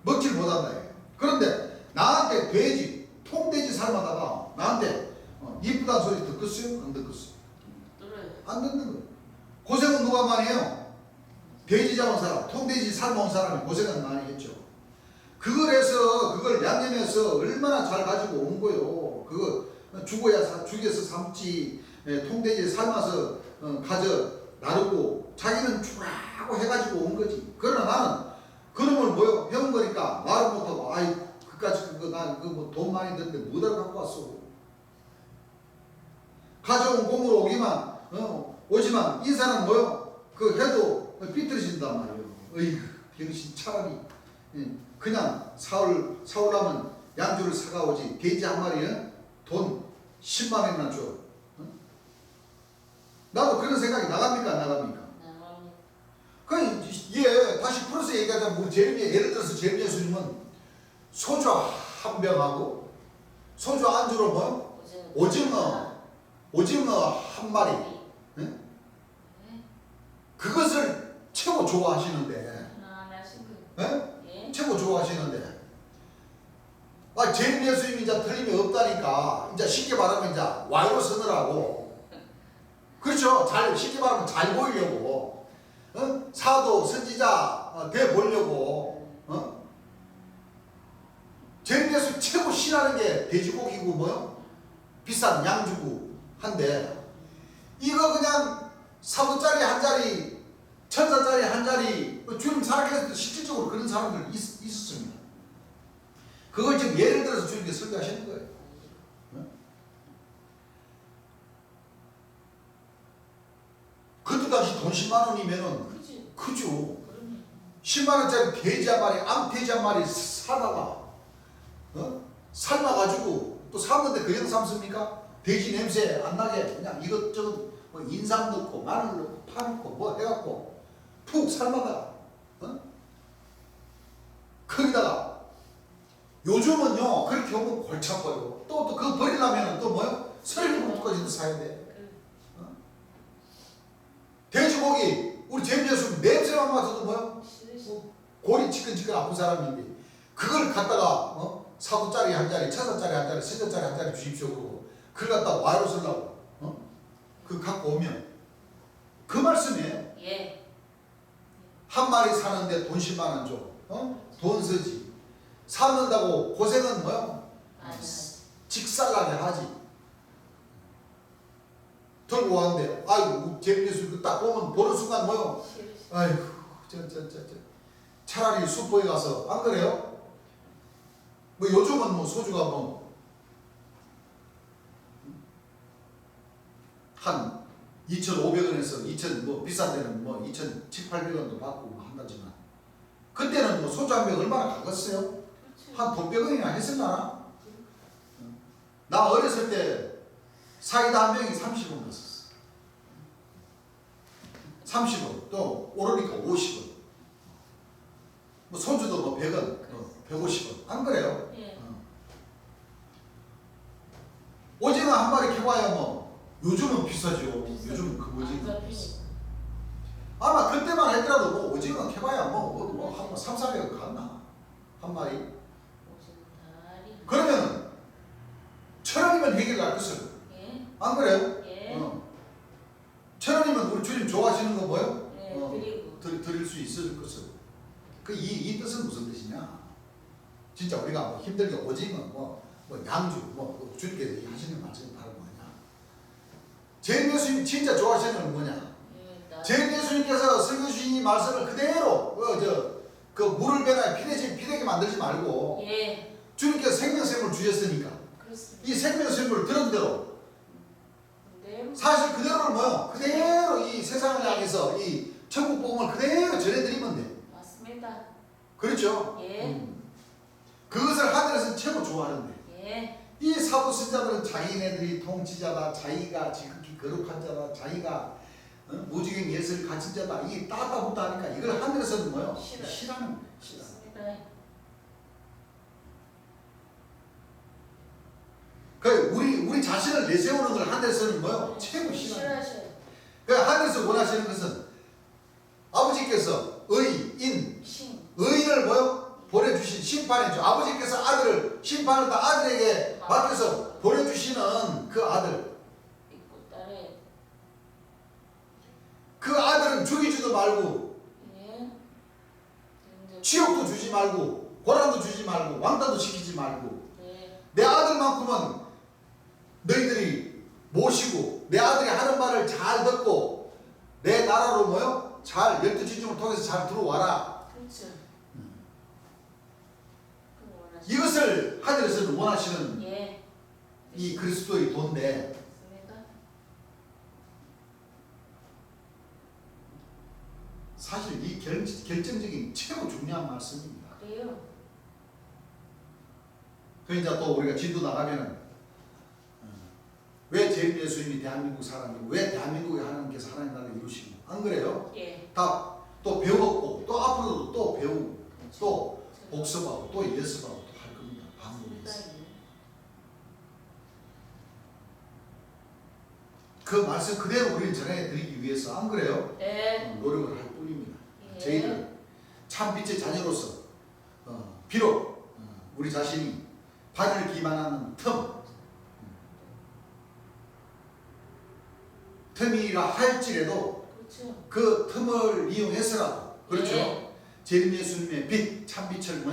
먹질 못한다 이거예요. 그런데 나한테 돼지 통돼지 삶아다가 나한테 이쁘다는 소리 듣겠어요? 안 듣겠어요? 안 듣는 거예요. 고생은 누가 많이 해요? 돼지 잡은 사람, 통돼지 삶아온 사람이 고생은 많이 했죠. 그걸 양념해서 얼마나 잘 가지고 온 거요. 그거 죽여서 삶지, 통돼지 삶아서 가져 나르고 자기는 주라고 해가지고 온 거지. 그러나 나는 그놈을 뭐요? 해온 거니까 말을 못하고 아이 그까지 난 돈 많이 드는데 뭐다 갖고 왔어. 가져온 공으로 오지만 인사는 뭐요? 그 해도 삐뚤어진단 말이에요. 어이구 병신 차라리 그냥 사오려면 양주를 사가오지 돼지 한 마리에 돈 10만 원이나 줘. 나도 그런 생각이 나갑니까 안 나갑니까? 예, 다시 풀어서 얘기하자면 우리 예를 들어서 제르미야 예수님은 소주 한 병하고 소주 안주로 뭐 오징어 한 마리 그것을 최고 좋아하시는데 최고 좋아하시는데 제르미야 예수님이 이제 틀림이 없다니까 이제 쉽게 말하면 이제 와이로 쓰느라고 그렇죠. 쉽게 말하면 잘 보이려고 사도 선지자 돼 보려고 제르미야 예수님 최고 신하는 게 돼지고기고 뭐요? 비싼 양주고 한데 이거 그냥 4분짜리 한 자리 1,000원짜리 한 자리 주님 살아계실 때 실질적으로 그런 사람들 있었습니다. 그걸 지금 예를 들어서 주님께 설교하시는 거예요. 그때 당시 돈 10만 원이면은 크죠. 10만 원짜리 돼지 한 마리, 암돼지 한 마리 사다가 삶아가지고 또 삶는데 그냥 삶습니까? 돼지 냄새 안 나게 그냥 이것저것 인삼 넣고 마늘 넣고 파 넣고 뭐 해갖고 푹 삶아다가 거기다가 요즘은요 그렇게 오면 골치 아파요. 또 그거 버리려면 또 뭐요? 설비부터까지도 사야 돼. 돼지고기 우리 제비에서 냄새만 맡아도 뭐요? 골이 지끈지끈 아픈 사람인데 그걸 갖다가 4분짜리 한 자리, 1,000원짜리 한 자리, 10원짜리 한 자리 주십시오 그러고 그걸 갖다가 와이로 쓰려고 그거 갖고 오면 그 말씀이에요. 예. 한 마리 사는데 돈 10만 원 줘. 돈 쓰지. 사는다고 고생은 뭐요? 직살나게 하지. 들고 왔는데 아이고 재밌어 딱 보는 순간 뭐요? 아이고 차라리 슈퍼에 가서 안 그래요? 뭐 요즘은 뭐 소주가 한 2,500원에서 2,000 뭐 비싼 데는 뭐 2,700~800원도 받고 한다지만 그때는 뭐 소주 한 병 얼마나 가겠어요? 한 900원이나 했을라나? 나 어렸을 때 사이다 한 병이 30원 갔었어. 30원 또 오르니까 50원. 뭐 소주도 뭐 100원, 150원 안 그래요? 예. 오징어 한 마리 캐봐야 뭐 요즘은 비싸죠. 요즘은 그 오징어 비싸. 아마 그때만 했더라도 뭐 오징어 캐봐야 뭐 한 300~400원 갔나? 한 마리? 그러면 1,000원이면 해결할 것을. 예. 안 그래요? 예. 1,000원이면 우리 주님 좋아하시는 거 뭐요? 예. 드리고. 드릴 수 있을 것을. 이 뜻은 무슨 뜻이냐? 진짜 우리가 뭐 힘들게 오징어, 뭐 양주, 주님께서 하시는 말씀이 바로 뭐냐? 제 예수님 진짜 좋아하시는 건 뭐냐? 예. 제 예수님께서 설교 주신 이 말씀을 그대로 그 물을 배나 피되게 만들지 말고 예. 주님께서 생명샘을 주셨으니까 그렇습니다. 이 생명샘을 들은 대로 네. 사실 그대로를 뭐요? 그대로 이 세상을 향해서 이 천국 복음을 그대로 전해드리면 돼. 맞습니다. 그렇죠? 예. 그것을 하늘에서 최고 좋아하는데 예. 이 사도신자들은 자기네들이 통치자다, 자기가 지극히 거룩한 자다, 자기가 무지경 예술 가진 자다, 이 따따붙다 하니까 이걸 하늘에서는 뭐요? 싫어하는 거예요. 맞습니다. 그 우리 자신을 내세우는 걸 하늘에서는 뭐요? 최고 싫어하는 거예요. 싫어하셔요. 그 하늘에서 원하시는 것은 아버지께서 의인을 뭐요? 보내주신 심판이죠. 아버지께서 아들을 심판을 다 아들에게 맡겨서 보내주시는 그 아들. 있고 딸에. 그 아들은 죽이지도 말고 예. 치욕도 주지 말고 고난도 주지 말고 왕따도 시키지 말고 예. 내 아들만큼은 너희들이 모시고 내 아들이 하는 말을 잘 듣고 내 나라로 뭐요? 잘 열두 지중을 통해서 잘 들어와라. 그렇죠. 이것을 하늘에서는 원하시는 예. 이 그리스도의 도인데 맞습니다. 사실 이 결정적인 최고 중요한 말씀입니다. 그래요. 그 이제 또 우리가 진도 나가면은 왜 제일 예수님이 대한민국 사람이고 왜 대한민국에 하나님께서 하나님 나라를 이루시고 안 그래요? 예. 다 또 배웠고 또 앞으로도 또 배우고 그렇죠. 또 복습하고 또 예습하고 또 할 겁니다. 반복해서. 그 말씀 그대로 우리는 전해드리기 위해서 안 그래요? 네. 노력을 할 뿐입니다. 예. 저희는 참 빛의 자녀로서 비록 우리 자신이 발을 기만하는 틈이라 할지라도 그렇죠. 그 틈을 이용해서라도 그렇죠. 예. 재림 예수님의 빛, 참 빛을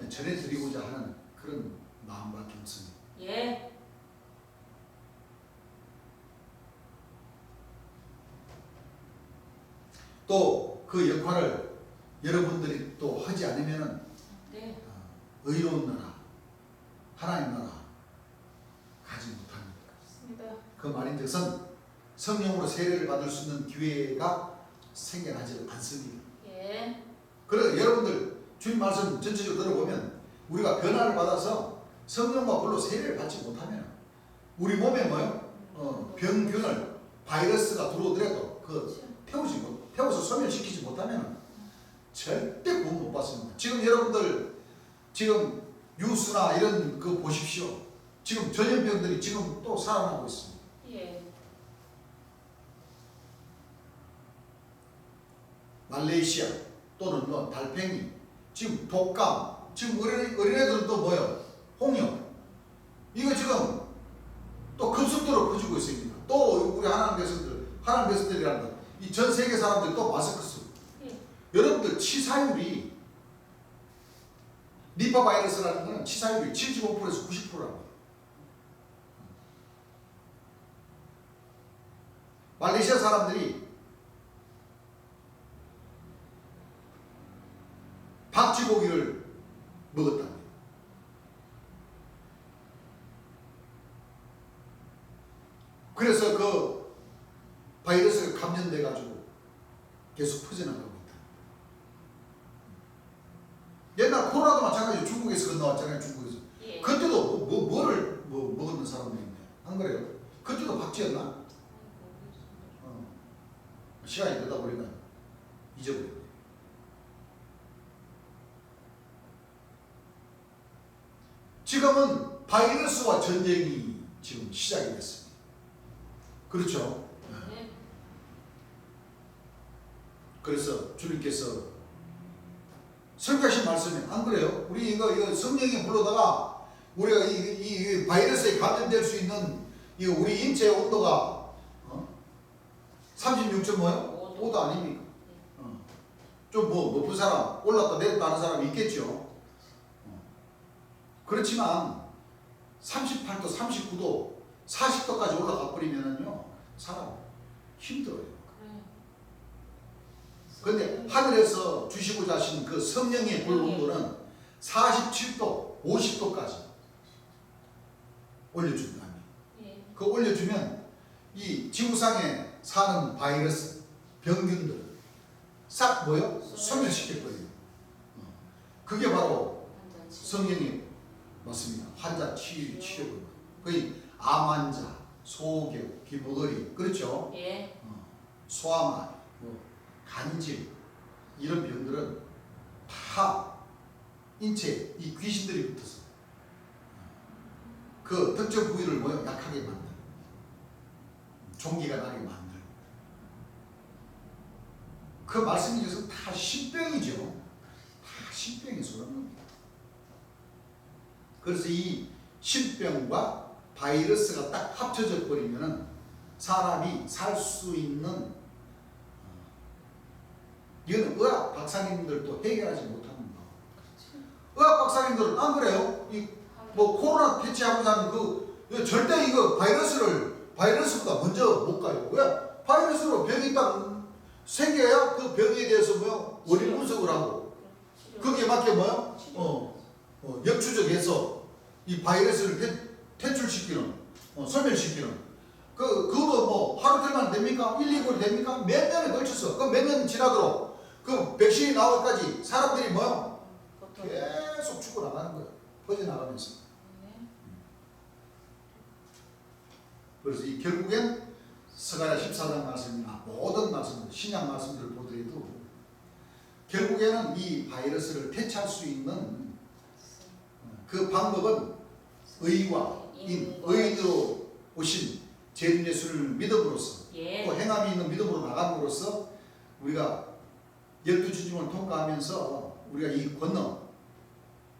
전해드리고자 하는 그런 마음밖에 없습니다. 예. 또 그 역할을 여러분들이 또 하지 않으면은 네. 의로운 나라, 하나님 나라 가지 못합니다. 그렇습니다. 그 말인즉슨 성령으로 세례를 받을 수 있는 기회가 생겨나지 않습니다. 예. 그래서 여러분들 주님 말씀 전체적으로 들어보면 우리가 변화를 받아서 성령과 불로 세례를 받지 못하면 우리 몸에 뭐요? 병균을 바이러스가 들어오더라도 태워서 소멸시키지 못하면 절대 구원 못 받습니다. 지금 여러분들 지금 유수나 이런 그 보십시오. 지금 전염병들이 지금 또 살아나고 있습니다. 예. 말레이시아 또는 뭐 달팽이, 지금 독감, 지금 어린애들은 또 뭐요? 홍역. 이거 지금 또 급속도로 퍼지고 있습니다. 또 우리 하나님 백성들이라는 거, 이 전 세계 사람들이 또 마스크 쓰고. 예. 여러분들 치사율이 니파 바이러스라는 거는 치사율이 75%에서 90%라고. 말레이시아 사람들이 박쥐고기를 먹었답니다. 그래서 그 바이러스가 감염돼 가지고 계속 퍼져나가고 있다. 옛날 코로나도 마찬가지로 중국에서 건너왔잖아요. 중국에서. 예. 그때도 뭐를 먹었는 사람들인데 안 그래요? 그때도 박쥐였나? 시간이 되다 보니까 잊어버렸네. 지금은 바이러스와 전쟁이 지금 시작이 됐습니다. 그렇죠? 네. 그래서 주님께서 설교하신 말씀이 안 그래요? 우리 이거 성령이 불러다가 우리가 이 바이러스에 감염될 수 있는 이 우리 인체 온도가 36.5요? 5도 아닙니까? 좀 뭐 높은 사람 올랐다 내렸다 하는 사람이 있겠죠. 그렇지만 38도, 39도, 40도까지 올라가 버리면은요 사람 힘들어요. 그런데 하늘에서 주시고자 하신 그 성령의 불 온도는 47도, 50도까지 올려준다니. 그 올려주면 이 지구상에 사는 바이러스, 병균들 싹 뭐요? 소멸시켜버려요. 그게 바로 성령이 맞습니다. 환자 치료고 거의 암 환자, 소고교, 기복거리 그렇죠? 예. 소아마, 간질 이런 병들은 다 인체에 이 귀신들이 붙어서 그 특정 부위를 뭐요? 약하게 만들고 종기가 나게 만들고 그 말씀이 있어서 다 신병이죠. 다 신병이 소란 겁니다. 그래서 이 신병과 바이러스가 딱 합쳐져 버리면은 사람이 살 수 있는 이거는 의학 박사님들도 해결하지 못하는 거. 의학 박사님들은 안 그래요? 뭐 코로나 퇴치하고자 하는 그 절대 이거 바이러스보다 먼저 못 가요. 왜? 바이러스로 병이 딱 생겨야 그 병에 대해서 뭐요? 원인 분석을 하고 거기에 맞게 뭐요? 역추적해서 이 바이러스를 퇴출시키는 소멸시키는 그것도 뭐 하루 이틀만 됩니까? 1, 2개월 됩니까? 몇 년에 걸쳐서 그 몇 년 지나도록 그 백신이 나오기까지 사람들이 뭐요? 계속 죽어나가는 거예요. 퍼져나가면서. 그래서 이 결국엔 스가랴 14장 말씀이나 모든 말씀들, 신약 말씀들을 보더라도 결국에는 이 바이러스를 퇴치할 수 있는 그 방법은 의와 의인으로 오신 재림 예수를 믿음으로써 또 행함이 있는 믿음으로 나감으로써 우리가 12주님을 통과하면서 우리가 이 권능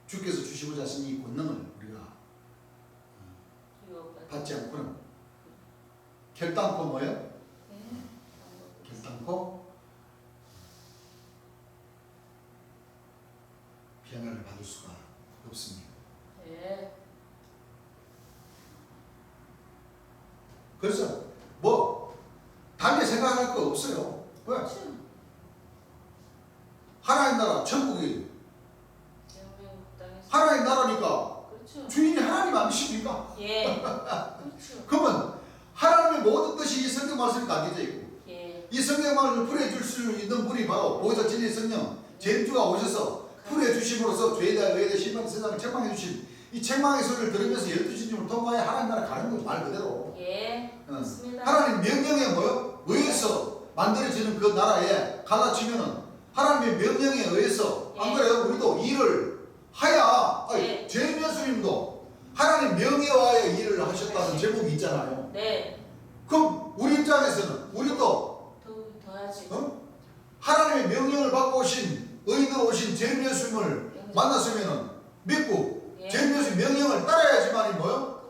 주께서 주시고자 하신 이 권능을 우리가 받지 않고는 결단코 뭐예요? 결단코 변화를 받을 수가 없습니다. 그래서 뭐 달리 생각할 거 없어요. 왜? 하나님 나라 천국이 하나님 나라니까 주인이 하나님 아니십니까? 그러면 하나님의 모든 뜻이 이 성경 말씀에 담겨져 있고 이 성경 말씀을 풀어줄 수 있는 분이 바로 보혜사 진리 성령 제주가 오셔서 풀어주심으로써 죄에 대한 의에 대해 신방 세상을 책망해 주신 이 책망의 소리를 들으면서 12주님을 통과해 하나님 나라 가는 거 말 그대로 하나님 명령에 뭐요? 의해서 만들어지는 그 나라에 갈라치면은 하나님의 명령에 의해서 안 그래요? 우리도 일을 하야 죄인 예수님도 하나님 명예와의 일을 하셨다는 제목이 있잖아요. 그럼 우리 입장에서는 우리도 하나님의 명령을 받고 오신 의인으로 오신 죄인 예수님을 만났으면은 믿고 죄인 예수님 명령을 따라야지만이 뭐요?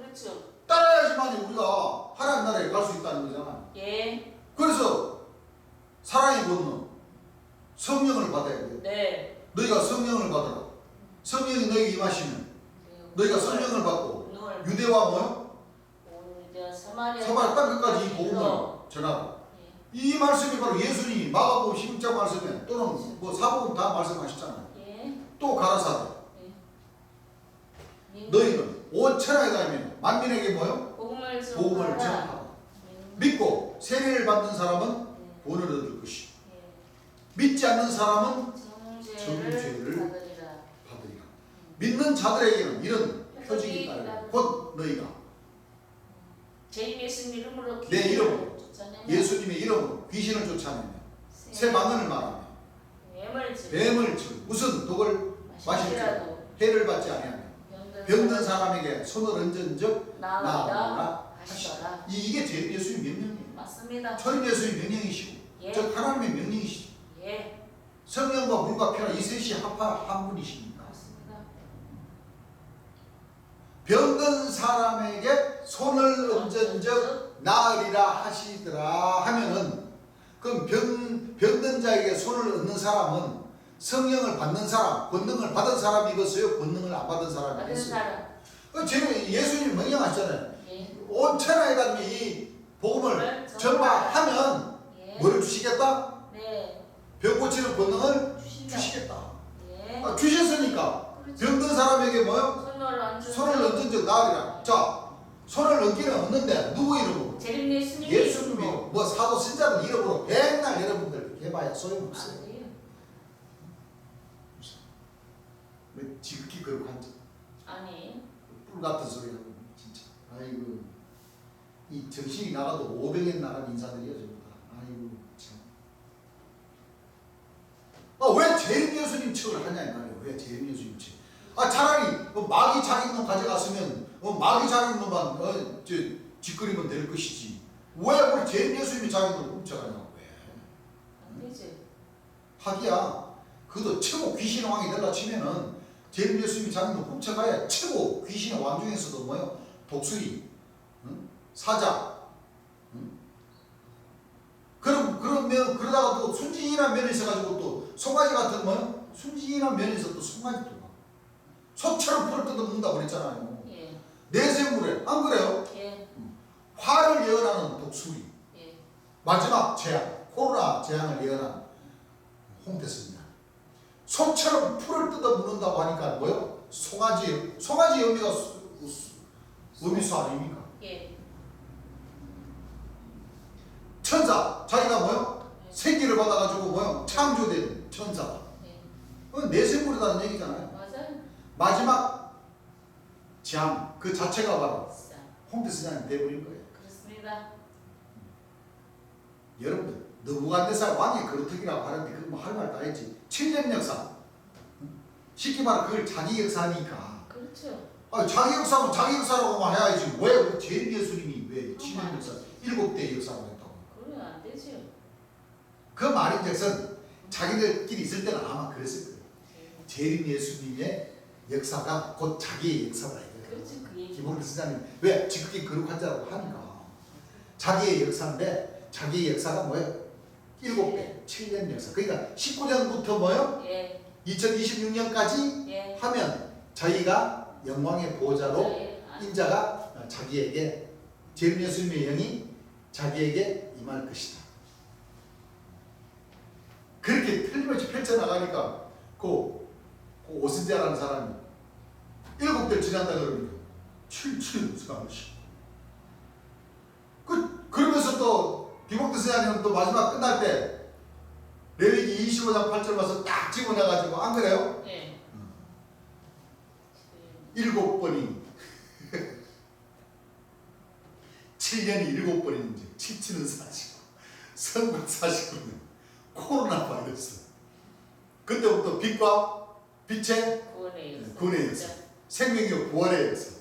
따라야지만이 우리가 하나님 나라에 갈 수 있다는 거잖아. 그래서 사랑의 권능 성령을 받아야 돼요. 너희가 성령을 받아라. 성령이 너희에게 임하시면 너희가 성령을 받고 유대와 뭐요? 사마리아 땅 끝까지 이 복음을 전하라. 이 말씀이 바로 예수님이 마가복음 16장 말씀에 또는 뭐 사복음 다 말씀하셨잖아요. 또 가라사대 너희는 온 천하에 다니면 만민에게 뭐요? 복음을 전하라. 믿고 세례를 받는 사람은 본을 얻을 것이 믿지 않는 사람은 정죄를 받으리라. 믿는 자들에게는 이런 표징이 따르리라. 곧 너희가 예수님 이름으로 내 이름으로 예수님의 이름으로 귀신을 쫓아내며 새 방언을 말하며 뱀을 치고 무슨 독을 마실지라도 해를 받지 아니하며 병든 사람에게 손을 얹은즉 나으리라 하시라. 이게 제 예수의 명령이에요. 맞습니다. 천인 예수의 명령이시고 즉 하나님의 명령이시죠. 성령과 물과 피와 이 셋이 합한 한 분이십니다. 병든 사람에게 손을 얹은즉 나으리라 하시더라 하면은, 그럼 병든 자에게 손을 얹는 사람은 성령을 받는 사람, 권능을 받은 사람이겠어요? 권능을 안 받은 받은 사람이겠어요? 사람. 지금 예수님 명령하시잖아요. 예. 온 천하에 다니며 이 복음을 전파하면 예. 뭐를 주시겠다? 네. 병 고치는 권능을 주신다. 주시겠다. 예. 주셨으니까 그렇죠. 병든 사람에게 뭐요? 손을 얹은 즉 나으리라. 자, 손을 얹기는 얹는데 누구 이름으로? 재림 예수님 예수님 이름으로. 이름. 뭐 사도 신자들 이름으로 백날 여러분들 해봐야 소용없어요. 아니에요. 왜 지극히 그렇고 한지 아니. 뿔 같은 소리 하고 진짜. 아이고, 이 정신이 나가도 500엔 나간 인사들이야 전부 다. 아이고 참. 왜 재림 예수님 척을 하냐 이 말이에요. 왜 재림 예수님 척? 차라리 마귀 자기놈 가져갔으면 마귀 자기놈만 짓거리면 될 것이지. 왜 우리 재림 예수님이 자기놈 훔쳐가냐고. 왜? 안 되지. 하기야 그도 최고 귀신의 왕이 되려 치면은 재림 예수님이 자기놈 훔쳐가야 최고 귀신의 왕 중에서도 뭐요? 독수리, 응? 사자, 응? 그러면 그러다가 또 순진이란 면에 있어가지고 또 송아지 같은 뭐요? 순진이란 면에서 또 송아지 또 소처럼 풀을 뜯어 먹는다고 그랬잖아요. 예. 내생물에 안 그래요? 예. 화를 예언하는 독수리. 예. 마지막 재앙, 코로나 재앙을 예언한 홍태습니다. 소처럼 풀을 뜯어 먹는다고 하니까 뭐요? 송아지 의미가 의미수 아닙니까? 예. 천사, 자기가 뭐요? 예. 생기를 받아가지고 뭐요? 창조된 천사. 예. 내생물이라는 얘기잖아요. 맞아요. 마지막 재앙 그 자체가 바로 진짜. 홍태스장이 돼버린 거예요. 그렇습니다. 여러분들 느부갓네살 왕이 그렇다기라고 하는데 그 뭐 할 말 다 했지. 7년 역사. 쉽게 말해 그걸 자기 역사니까. 그렇죠. 자기 역사면 자기 역사라고만 해야지. 왜 우리 재림 예수님이 왜 7년 역사 7대 역사라고 했다고. 그러면 안 되죠. 그 말인즉슨 자기들끼리 있을 때는 아마 그랬을 거예요. 재림 예수님의 역사가 곧 자기의 역사다 이거예요. 그렇죠. 그 얘기. 김홍태 스자님 왜 지극히 거룩한 자라고 하니까 자기의 역사인데 자기의 역사가 뭐예요? 7배 7년 역사. 그러니까 19년부터 뭐예요? 예. 2026년까지 예. 하면 저희가 영광의 보호자로 예. 인자가 자기에게 재림 예수님의 영이 자기에게 임할 것이다. 그렇게 틀림없이 펼쳐나가니까 그 오순재라는 사람이 7대 지난다 그러니까 7,410. 그러면서 또 김홍태 선생님은 또 마지막 끝날 때 레위기 25장 8절 와서 딱 집어내가지고 안 그래요? 예. 7번이 7년이 7번인지 7칠은 49 성국 49년 코로나 바이러스 그때부터 빛과 빛의 구원의 역사 생명의 부활의 역사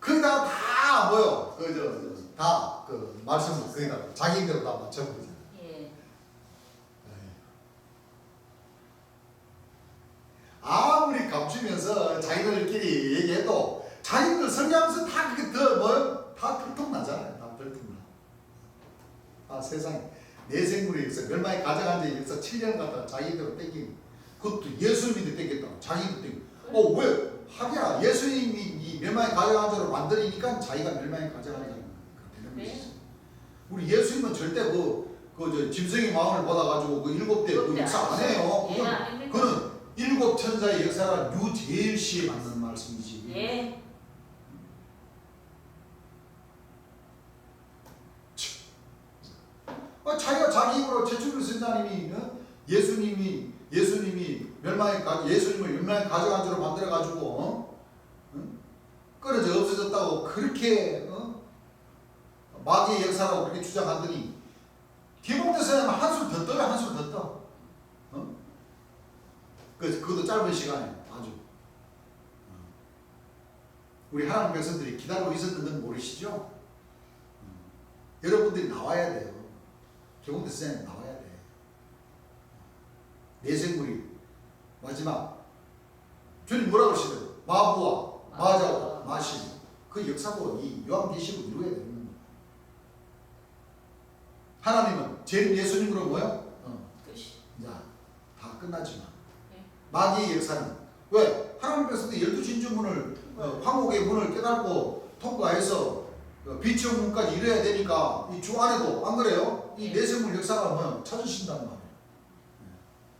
거기다가 다 뭐요? 다 그 말씀을 거기다 자기대로 다 맞춰버리잖아요. 예. 아무리 감추면서 자기들끼리 얘기해도 자기들 설교하면서 다 그게 더 뭐요? 다 들통나잖아요. 다 들통나. 세상에 내 생물의 역사 멸망의 가장 자의 역사 7년 갖다가 자기대로 땡기고 그것도 예수님이 땡겼다고 자기도 땡기고 왜? 하기야 예수님이 이 멸망의 가장 자를 만들니까 자기가 멸망의 가장 자를 되는 것이지. 우리 예수님은 절대 짐승의 마음을 받아가지고 그 7대 그 역사 안 해요. 그는 7 천사의 역사가 유재일시에 맞는 말씀이지. 예. 자기가 자기 입으로 최충일 선자님이 예수님을 멸망의 가져간 줄로 만들어가지고 끊어져 없어졌다고 그렇게 마귀의 역사라고 그렇게 주장하더니 김홍태 선생님은 한술 더 떠요. 한술 더 떠. 그것도 짧은 시간에 아주 우리 하나님 백성들이 기다리고 있었던 건 모르시죠? 여러분들이 나와야 돼요. 김홍태 선생님 나와야 돼. 내생물이 마지막 주님 뭐라고 그러시더라고요? 마부와 마자와 마신 그 역사고 이 요한계시록 이루어야 되는 겁니다. 하나님은 제일 예수님으로 뭐요? 자, 다 끝나지만 마귀의 역사는 왜? 하나님께서도 12진주문을 황옥의 문을 깨닫고 통과해서 빛의 문까지 이뤄야 되니까 이 주 안에도 안 그래요? 이 내세물 역사가 뭐 찾으신단 말이에요.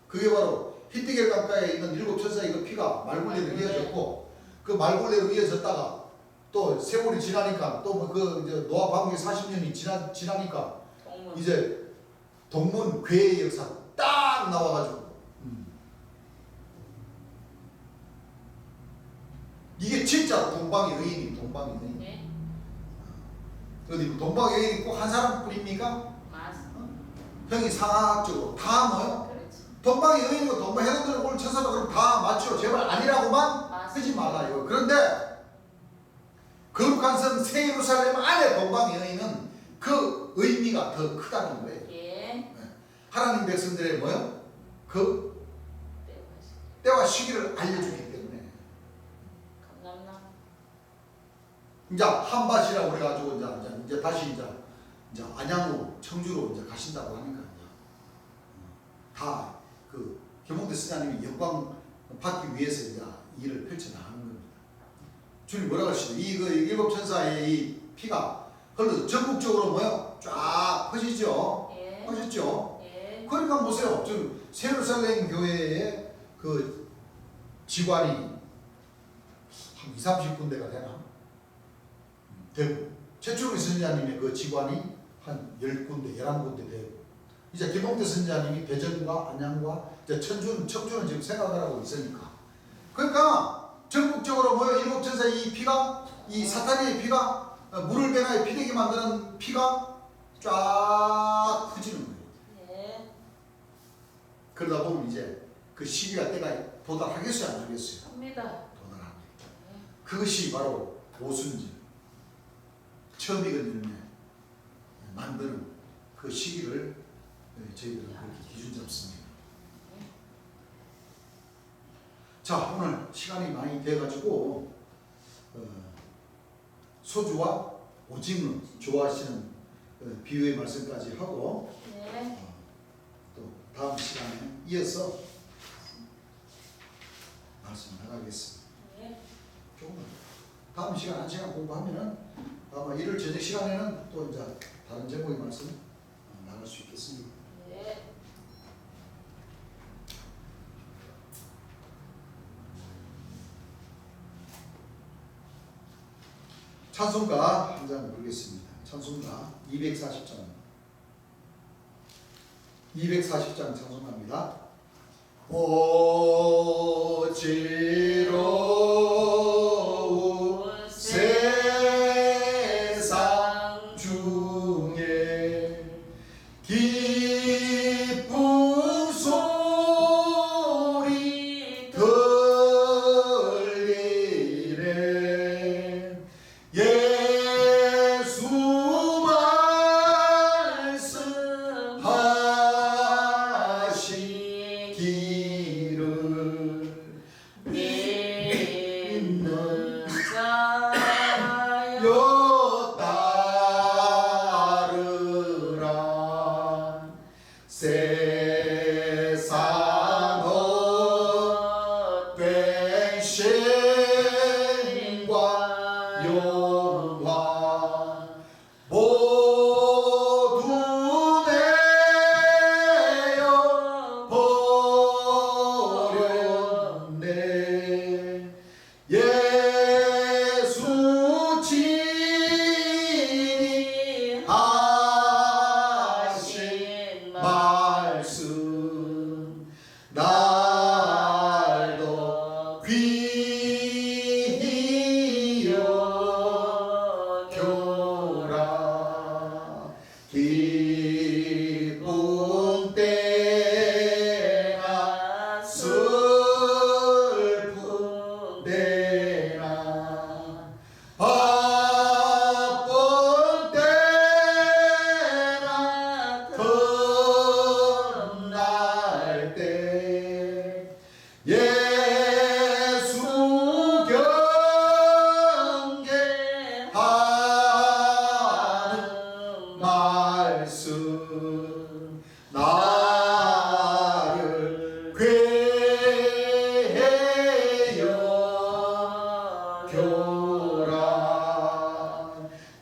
그게 바로 히티겔 강가에 있는 7천사의 그 피가 말굴레로 이어졌고 그 말굴레로 이어졌다가 또 세월이 지나니까 또 그 노아 방국의 40년이 지나니까 이제 동문 괴의 역사 딱 나와가지고 이게 진짜 동방의 여인이 동방의 여인. 네. 어디 동방의 여인이 꼭 한 사람뿐입니까? 형이 상학적으로 다 뭐요? 그렇지. 동방의 여인이고 동방 해동들 오늘 천사도 그럼 다 맞죠? 제발 아니라고만 하지 말라 이거. 그런데 거룩한 성 새 예루살렘 안에 동방의 여인은 그 의미가 더 크다는 거예요. 예. 하나님 백성들의 뭐요? 그 때와 시기를 알려주기 때문에. 감사합니다. 이제 한밭이라고 그래가지고 이제 다시 이제 안양으로 청주로 이제 가신다고 하니까 다 그 김홍대 스님이 영광 받기 위해서 이제 일을 펼쳐 나가는 겁니다. 주님 뭐라고 하시죠? 이그 일곱 천사의 이 피가 흘러 전국적으로 뭐요? 쫙 퍼지죠. 예. 퍼졌죠. 예. 그러니까 보세요. 지금 세루살렘 교회의 그 직관이 한 20-30군데가 되나? 되고 최초로 선지자님의 그 직관이 한 10군데, 11군데 되고 이제 김홍대 선지자님이 대전과 안양과 이제 청주는 지금 생각을 하고 있으니까 그러니까 전국적으로 뭐요? 일곱 천사의 이 피가 이 사탄의 피가 물을 변화에 피되게 만드는 피가 쫙 퍼지는 거예요. 예. 그러다 보면 이제 그 시기가 때가 도달하겠어요, 안 하겠어요? 합니다. 도달합니다. 그것이 바로 오순절 처음 익은 열매 만드는 그 시기를 저희들은 그렇게 기준 잡습니다. 자, 오늘 시간이 많이 돼가지고 소주와 오징어 좋아하시는 비유의 말씀까지 하고 네. 또 다음 시간에 이어서 말씀 나가겠습니다. 네. 조금만 다음 시간 1시간 공부하면은 아마 일요일 저녁 시간에는 또 이제 다른 제목의 말씀 나갈 수 있겠습니다. 네. 찬송가 한 장 부르겠습니다. 찬송가 240장 240장 찬송합니다. 어지러운 세상 중에 기쁜 소리 들리네 예수 말씀하시기를 믿는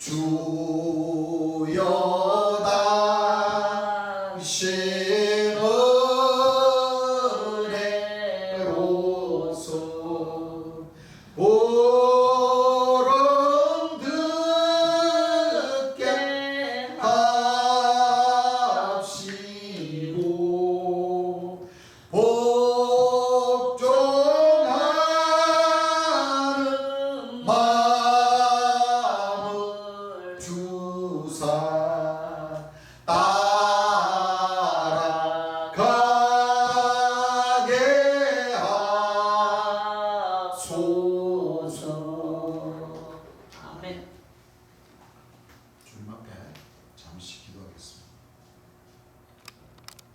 주여 당신 은혜로서 보름 듣게 합시고 복종하는 마음을 주사